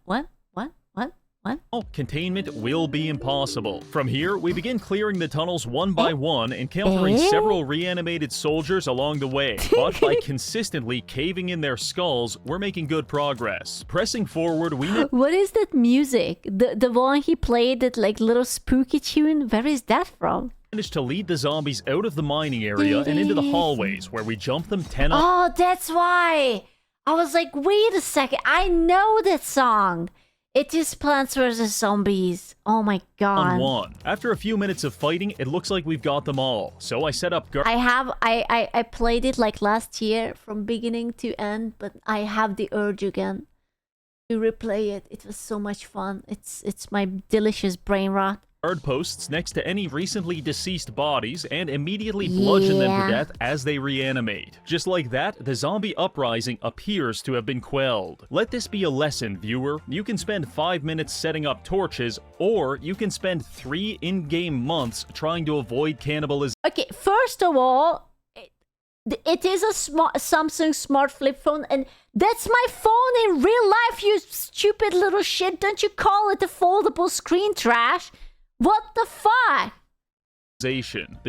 containment will be impossible. From here, we begin clearing the tunnels one by one, encountering several reanimated soldiers along the way. But by consistently caving in their skulls, we're making good progress. Pressing forward, we
What is that music? The one he played, that like little spooky tune? Where is that from?
managed to lead the zombies out of the mining area and into the hallways, where we jump them 10 up.
Oh, that's why! I was like, wait a second, I know that song! It is Plants vs. Zombies. Oh my god.
On one. After a few minutes of fighting, it looks like we've got them all. So I set up
I played it like last year from beginning to end, but I have the urge again to replay it. It was so much fun. It's my delicious brain rot.
guard posts next to any recently deceased bodies and immediately bludgeon them to death as they reanimate. Just like that, the zombie uprising appears to have been quelled. Let this be a lesson, viewer. You can spend 5 minutes setting up torches, or you can spend 3 in-game months trying to avoid cannibalism.
Okay, first of all, it is a Samsung smart flip phone, and that's my phone in real life, you stupid little shit. Don't you call it a foldable screen, trash? What the fuck?
The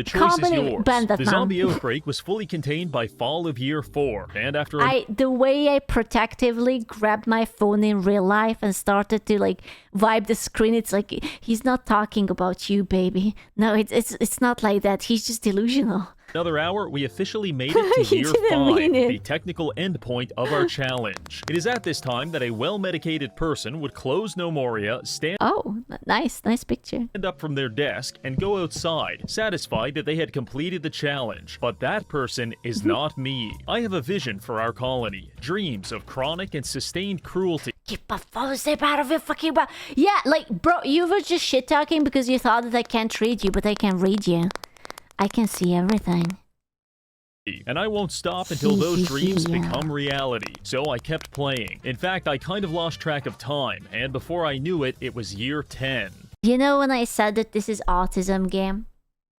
choice is yours. The
now.
zombie outbreak was fully contained by fall of year 4, and after
the way I protectively grabbed my phone in real life and started to like vibe the screen, it's like he's not talking about you, baby. No, it's not like that. He's just delusional.
Another hour, we officially made it to year 5, the technical endpoint of our challenge. It is at this time that a well-medicated person would close Gnomoria, stand
nice picture.
Up from their desk and go outside, satisfied that they had completed the challenge. But that person is not me. I have a vision for our colony, dreams of chronic and sustained cruelty.
Keep a phone step out of your fucking mouth. Yeah, like, bro, you were just shit-talking because you thought that I can't read you, but I can read you. I can see everything.
And I won't stop until those dreams become reality. So I kept playing. In fact, I kind of lost track of time, and before I knew it, it was year 10.
You know when I said that this is autism game?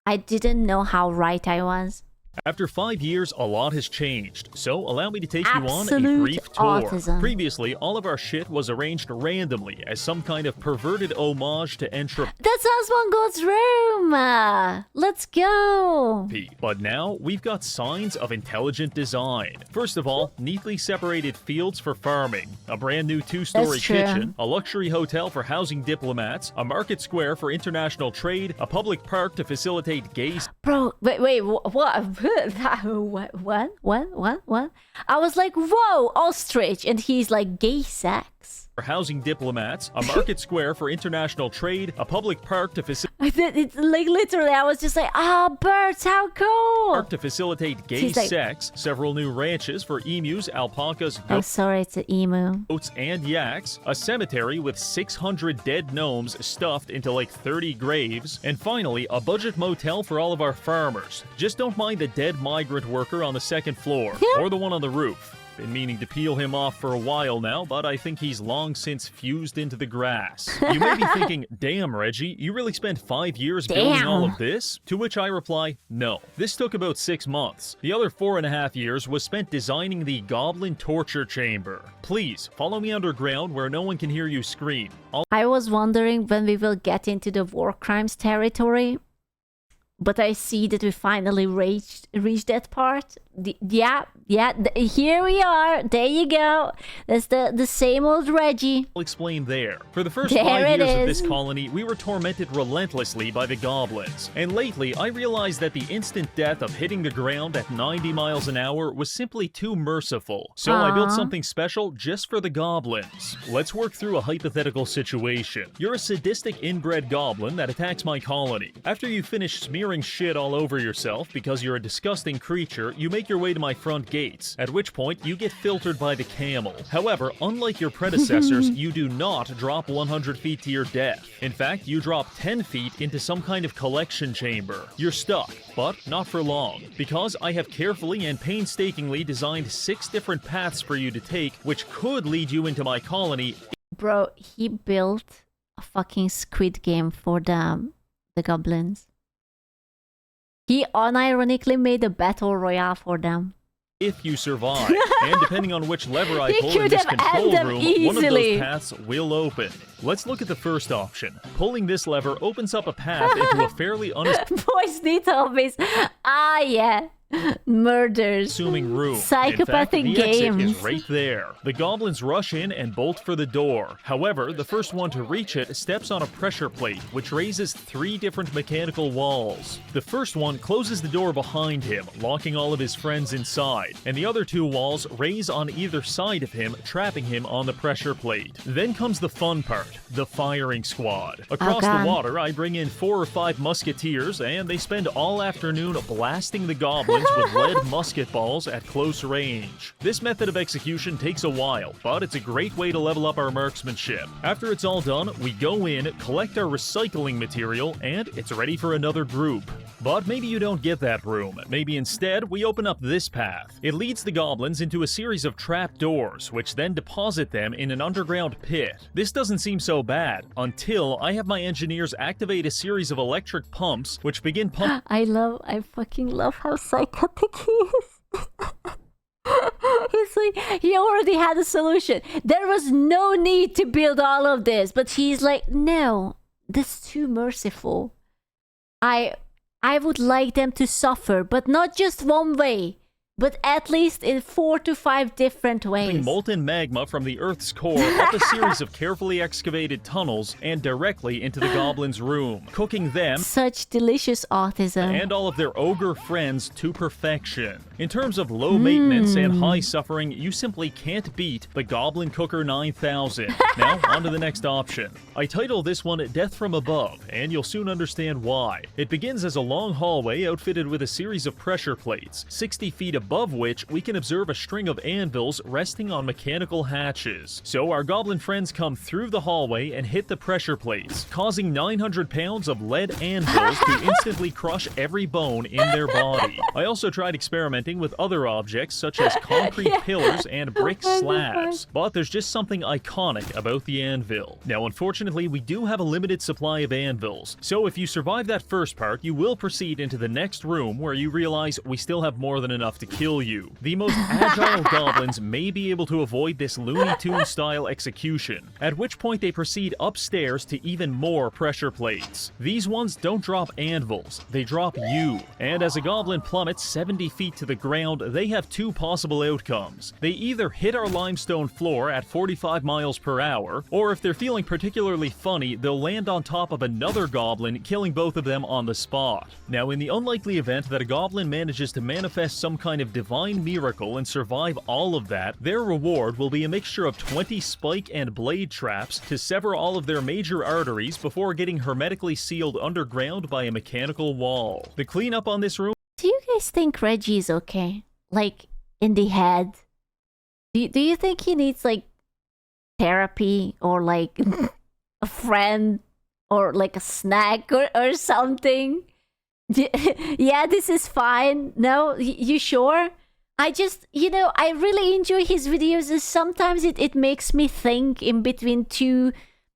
I didn't know how right I was.
After 5 years, a lot has changed, so allow me to take you on a
Absolute
brief tour.
autism.
Previously, all of our shit was arranged randomly as some kind of perverted homage to entropy.
That's Osmongold's room! Let's go!
But now, we've got signs of intelligent design. First of all, neatly separated fields for farming, a brand new 2-story
That's true.
kitchen, a luxury hotel for housing diplomats, a market square for international trade, a public park to facilitate gay...
Bro, wait, what? What? I was like, whoa, ostrich, and he's like, gay sex.
For housing diplomats, a market square for international trade, a public park to facilitate...
It's like literally, I was just like, birds, how cool!
Park to facilitate gay sex, several new ranches for emus, alpacas,
Oh, sorry, it's an emu.
goats, and yaks, a cemetery with 600 dead gnomes stuffed into like 30 graves, and finally, a budget motel for all of our farmers. Just don't mind the dead migrant worker on the 2nd floor, or the one on the roof. Been meaning to peel him off for a while now, but I think he's long since fused into the grass. You may be thinking, damn, Reggie, you really spent 5 years building all of this? To which I reply, no. This took about 6 months. The other 4.5 years was spent designing the Goblin torture chamber. Please, follow me underground where no one can hear you scream.
I was wondering when we will get into the war crimes territory, but I see that we finally reached that part. Here we are. There you go. That's the same old Reggie.
I'll explain there. For the first 5 years of this colony, we were tormented relentlessly by the goblins. And lately, I realized that the instant death of hitting the ground at 90 miles an hour was simply too merciful. So I built something special just for the goblins. Let's work through a hypothetical situation. You're a sadistic inbred goblin that attacks my colony. After you finish smearing smearing shit all over yourself because you're a disgusting creature, you make your way to my front gates, at which point you get filtered by the camel. However, unlike your predecessors, you do not drop 100 feet to your death. In fact, you drop 10 feet into some kind of collection chamber. You're stuck, but not for long, because I have carefully and painstakingly designed 6 different paths for you to take, which could lead you into my colony.
Bro, he built a fucking Squid Game for the goblins. He unironically made a battle royale for them.
If you survive, and depending on which lever I
He
pull in
could
this
have
control
ended
room,
them
one of those
easily.
paths will open. Let's look at the first option. Pulling this lever opens up a path into a fairly
Voice detail base. Ah, yeah. Murders.
unassuming room.
Psychopathic
in fact, the exit
games.
is right there. The goblins rush in and bolt for the door. However, the first one to reach it steps on a pressure plate, which raises 3 different mechanical walls. The first one closes the door behind him, locking all of his friends inside, and the other 2 walls raise on either side of him, trapping him on the pressure plate. Then comes the fun part, the firing squad. Across
God.
the water, I bring in 4 or 5 musketeers, and they spend all afternoon blasting the goblins with lead musket balls at close range. This method of execution takes a while, but it's a great way to level up our marksmanship. After it's all done, we go in, collect our recycling material, and it's ready for another group. But maybe you don't get that room. Maybe instead, we open up this path. It leads the goblins into a series of trap doors, which then deposit them in an underground pit. This doesn't seem so bad, until I have my engineers activate a series of electric pumps, which begin pumping
I fucking love how psychotic he is. He's like, he already had a solution. There was no need to build all of this, but he's like, no, this is too merciful. I would like them to suffer, but not just one way, but at least in 4 to 5 different ways.
molten magma from the Earth's core up a series of carefully excavated tunnels and directly into the goblins' room, cooking them
Such delicious autism.
and all of their ogre friends to perfection. In terms of low maintenance and high suffering, you simply can't beat the Goblin Cooker 9000. Now, on to the next option. I title this one Death from Above, and you'll soon understand why. It begins as a long hallway outfitted with a series of pressure plates, 60 feet above which we can observe a string of anvils resting on mechanical hatches. So our goblin friends come through the hallway and hit the pressure plates, causing 900 pounds of lead anvils to instantly crush every bone in their body. I also tried experimenting with other objects such as concrete pillars and brick slabs, but there's just something iconic about the anvil. Now, unfortunately, we do have a limited supply of anvils, so if you survive that first part, you will proceed into the next room where you realize we still have more than enough to kill you. The most agile goblins may be able to avoid this Looney Tunes style execution, at which point they proceed upstairs to even more pressure plates. These ones don't drop anvils, they drop you, and as a goblin plummets 70 feet to the ground, they have 2 possible outcomes. They either hit our limestone floor at 45 miles per hour, or if they're feeling particularly funny, they'll land on top of another goblin, killing both of them on the spot. Now, in the unlikely event that a goblin manages to manifest some kind of divine miracle and survive all of that, their reward will be a mixture of 20 spike and blade traps to sever all of their major arteries before getting hermetically sealed underground by a mechanical wall. The cleanup on this room
Do you guys think Reggie is okay? Like, in the head? Do you think he needs, like, therapy or, like, a friend or, like, a snack or something? Yeah, this is fine. No? You sure? I just, I really enjoy his videos, and sometimes it makes me think in between 2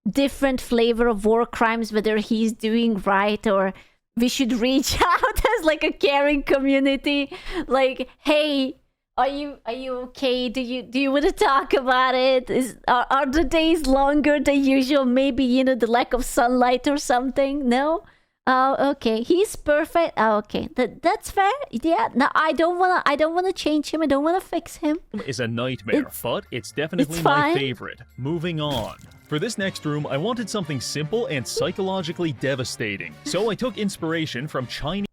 different flavor of war crimes, whether he's doing right or we should reach out as like a caring community. Like, hey, are you okay? Do you want to talk about it? Are the days longer than usual? Maybe the lack of sunlight or something. No. Oh, okay. He's perfect. Oh, okay. That's fair. Yeah. No, I don't wanna change him. I don't wanna fix him.
is a nightmare, but it's definitely
it's
my
fine.
favorite. Moving on. For this next room, I wanted something simple and psychologically devastating, so I took inspiration from Chinese.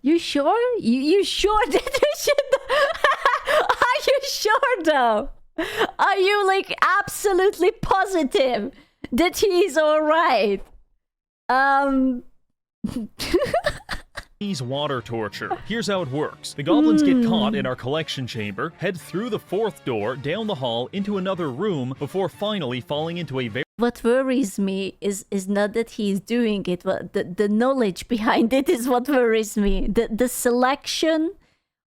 You sure? You sure that we should? Are you sure though? Are you like absolutely positive that he's all right?
Water torture. Here's how it works. The goblins get caught in our collection chamber, head through the 4th door, down the hall, into another room, before finally falling into a very...
What worries me is not that he's doing it, but the knowledge behind it is what worries me. The selection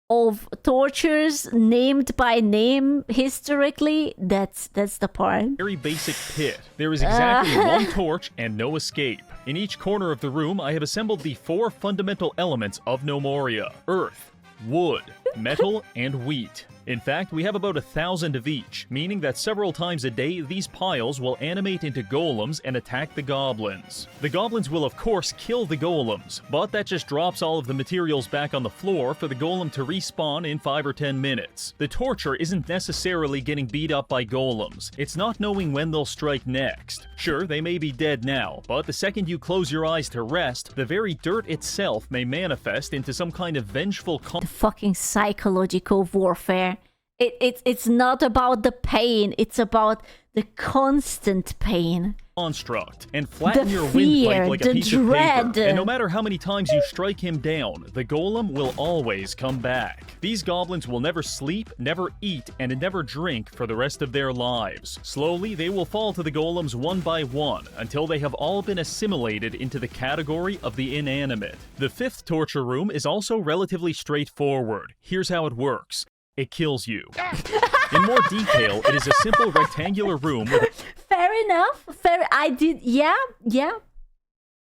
of tortures named by name historically, that's the part.
Very basic pit. There is exactly one torch and no escape. In each corner of the room, I have assembled the 4 fundamental elements of Gnomoria: earth, wood, metal, and wheat. In fact, we have about 1,000 of each, meaning that several times a day these piles will animate into golems and attack the goblins. The goblins will of course kill the golems, but that just drops all of the materials back on the floor for the golem to respawn in 5 or 10 minutes. The torture isn't necessarily getting beat up by golems, it's not knowing when they'll strike next. Sure, they may be dead now, but the second you close your eyes to rest, the very dirt itself may manifest into some kind of vengeful
The fucking psychological warfare. It's not about the pain, it's about the constant pain.
Construct and flatten
The
your
fear,
windpipe like
the
a piece
dread.
of paper. And no matter how many times you strike him down, the golem will always come back. These goblins will never sleep, never eat, and never drink for the rest of their lives. Slowly, they will fall to the golems one by one until they have all been assimilated into the category of the inanimate. The 5th torture room is also relatively straightforward. Here's how it works. It kills you. In more detail, it is a simple rectangular room with...
Fair enough.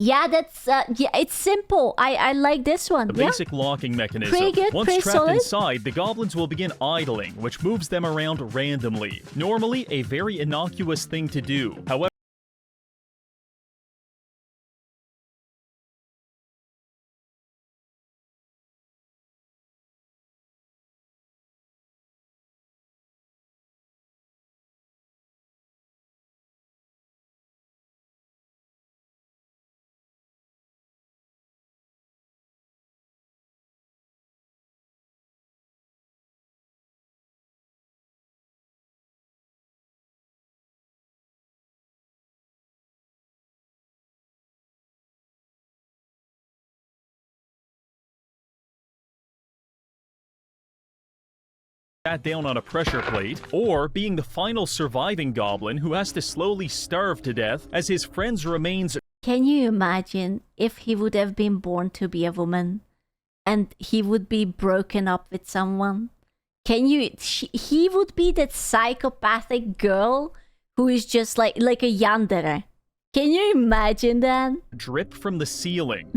Yeah, that's it's simple. I like this one.
a basic locking mechanism.
Pretty good,
Once
pretty
trapped
solid.
inside, the goblins will begin idling, which moves them around randomly. Normally, a very innocuous thing to do. However, sat down on a pressure plate, or being the final surviving goblin who has to slowly starve to death as his friend's remains...
Can you imagine if he would have been born to be a woman and he would be broken up with someone? He would be that psychopathic girl who is just like a yandere. Can you imagine that?
drip from the ceiling.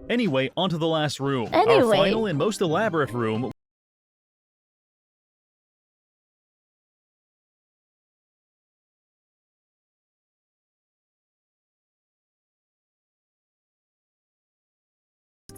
Anyway,
onto the last room. Our final and most elaborate room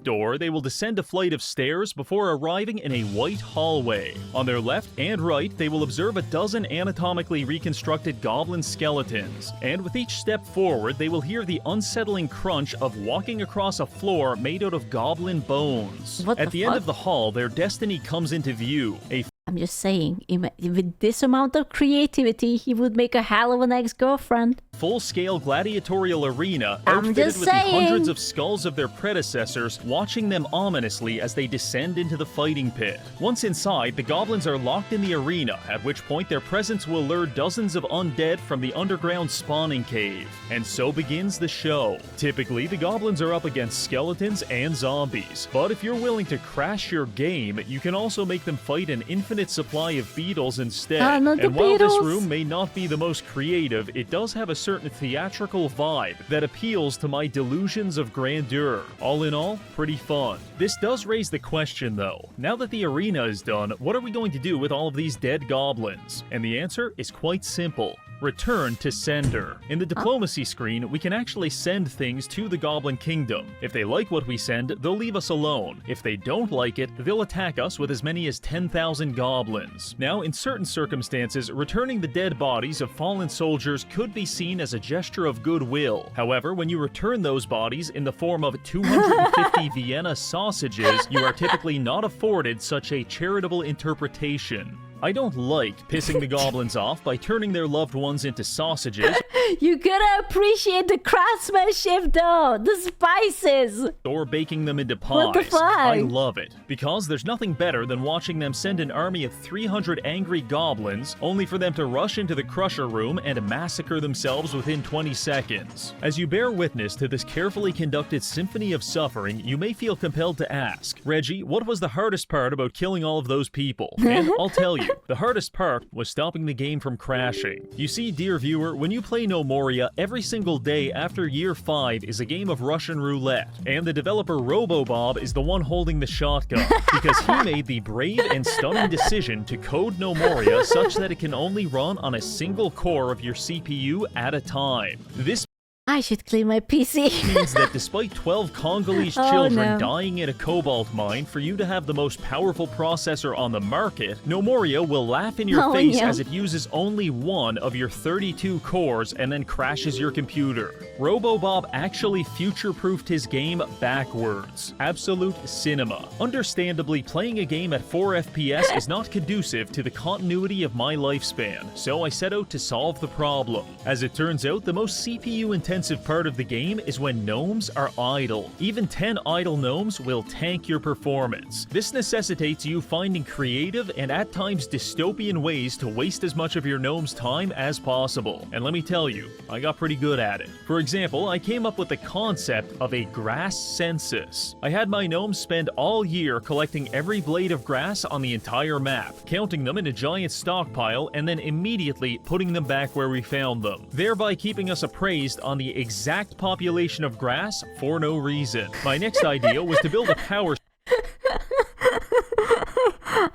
door, they will descend a flight of stairs before arriving in a white hallway. On their left and right, they will observe a dozen anatomically reconstructed goblin skeletons, and with each step forward, they will hear the unsettling crunch of walking across a floor made out of goblin bones. At the end of the hall, their destiny comes into view.
I'm just saying, with this amount of creativity, he would make a hell of an ex-girlfriend.
Full-scale gladiatorial arena outfitted with the hundreds of skulls of their predecessors, watching them ominously as they descend into the fighting pit. Once inside, the goblins are locked in the arena, at which point their presence will lure dozens of undead from the underground spawning cave. And so begins the show. Typically, the goblins are up against skeletons and zombies, but if you're willing to crash your game, you can also make them fight an infinite supply of beetles instead. And while this room may not be the most creative, it does have a certain theatrical vibe that appeals to my delusions of grandeur. All in all, pretty fun. This does raise the question though, now that the arena is done, what are we going to do with all of these dead goblins? And the answer is quite simple. Return to sender. In the diplomacy screen, we can actually send things to the Goblin Kingdom. If they like what we send, they'll leave us alone. If they don't like it, they'll attack us with as many as 10,000 goblins. Now, in certain circumstances, returning the dead bodies of fallen soldiers could be seen as a gesture of goodwill. However, when you return those bodies in the form of 250 Vienna sausages, you are typically not afforded such a charitable interpretation. I don't like pissing the goblins off by turning their loved ones into sausages
You gotta appreciate the craftsmanship though, the spices.
or baking them into pies.
What the fuck?
I love it, because there's nothing better than watching them send an army of 300 angry goblins, only for them to rush into the crusher room and massacre themselves within 20 seconds. As you bear witness to this carefully conducted symphony of suffering, you may feel compelled to ask, Reggie, what was the hardest part about killing all of those people? And I'll tell you, the hardest part was stopping the game from crashing. You see, dear viewer, when you play Gnomoria, every single day after year 5 is a game of Russian roulette, and the developer RoboBob is the one holding the shotgun, because he made the brave and stunning decision to code Gnomoria such that it can only run on a single core of your CPU at a time. This
I should clean my PC.
means that despite 12 Congolese
Oh,
children
no.
dying in a cobalt mine for you to have the most powerful processor on the market, Gnomoria will laugh in your
Oh,
face
no.
as it uses only one of your 32 cores and then crashes your computer. RoboBob actually future-proofed his game backwards. Absolute cinema. Understandably, playing a game at 4 FPS is not conducive to the continuity of my lifespan, so I set out to solve the problem. As it turns out, the most CPU-intensive part of the game is when gnomes are idle. Even 10 idle gnomes will tank your performance. This necessitates you finding creative and at times dystopian ways to waste as much of your gnome's time as possible. And let me tell you, I got pretty good at it. For example, I came up with the concept of a grass census. I had my gnomes spend all year collecting every blade of grass on the entire map, counting them in a giant stockpile, and then immediately putting them back where we found them, thereby keeping us appraised on the exact population of grass for no reason. My next idea was to build a power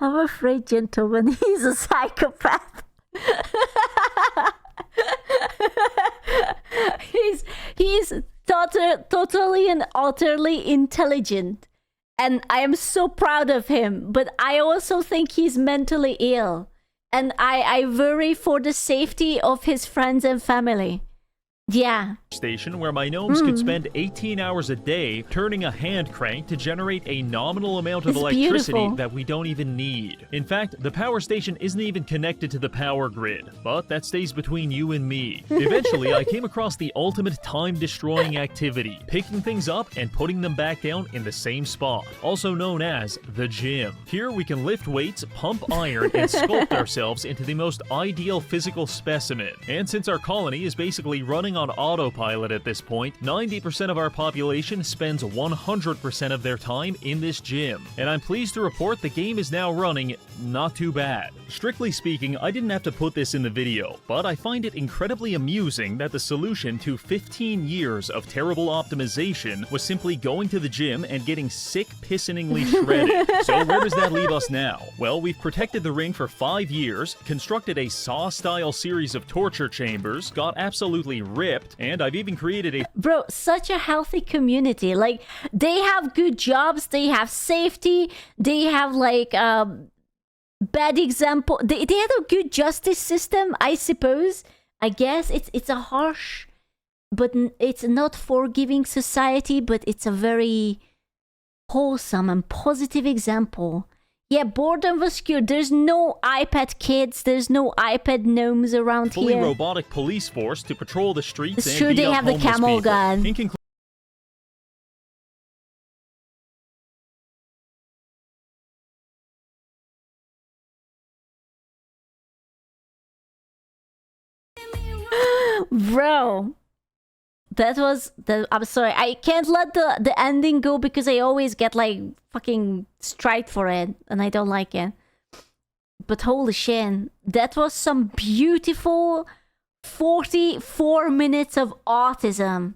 I'm afraid, gentlemen, he's a psychopath. he's totally and utterly intelligent. And I am so proud of him, but I also think he's mentally ill. And I worry for the safety of his friends and family. Yeah.
station where my gnomes could spend 18 hours a day turning a hand crank to generate a nominal amount of
It's
electricity
beautiful.
that we don't even need. In fact, the power station isn't even connected to the power grid, but that stays between you and me. Eventually, I came across the ultimate time-destroying activity, picking things up and putting them back down in the same spot, also known as the gym. Here we can lift weights, pump iron, and sculpt ourselves into the most ideal physical specimen. And since our colony is basically running on autopilot at this point, 90% of our population spends 100% of their time in this gym. And I'm pleased to report the game is now running not too bad. Strictly speaking, I didn't have to put this in the video, but I find it incredibly amusing that the solution to 15 years of terrible optimization was simply going to the gym and getting sick pissingly shredded. So where does that leave us now? Well, we've protected the ring for 5 years, constructed a Saw-style series of torture chambers, got absolutely ripped, and I've even created a
Bro, such a healthy community. Like, they have good jobs, they have safety, they have like bad example. They have a good justice system, I suppose. I guess it's a harsh, but it's not forgiving society, but it's a very wholesome and positive example. Yeah, boredom was cured. There's no iPad kids, there's no iPad gnomes around
fully
here.
robotic police force to patrol the streets
It's
and
true,
beat
they
up
have the
homeless
camel
people.
gun.
In conclusion,
Bro, I'm sorry, I can't let the ending go because I always get like fucking strike for it and I don't like it. But holy shit, that was some beautiful 44 minutes of autism.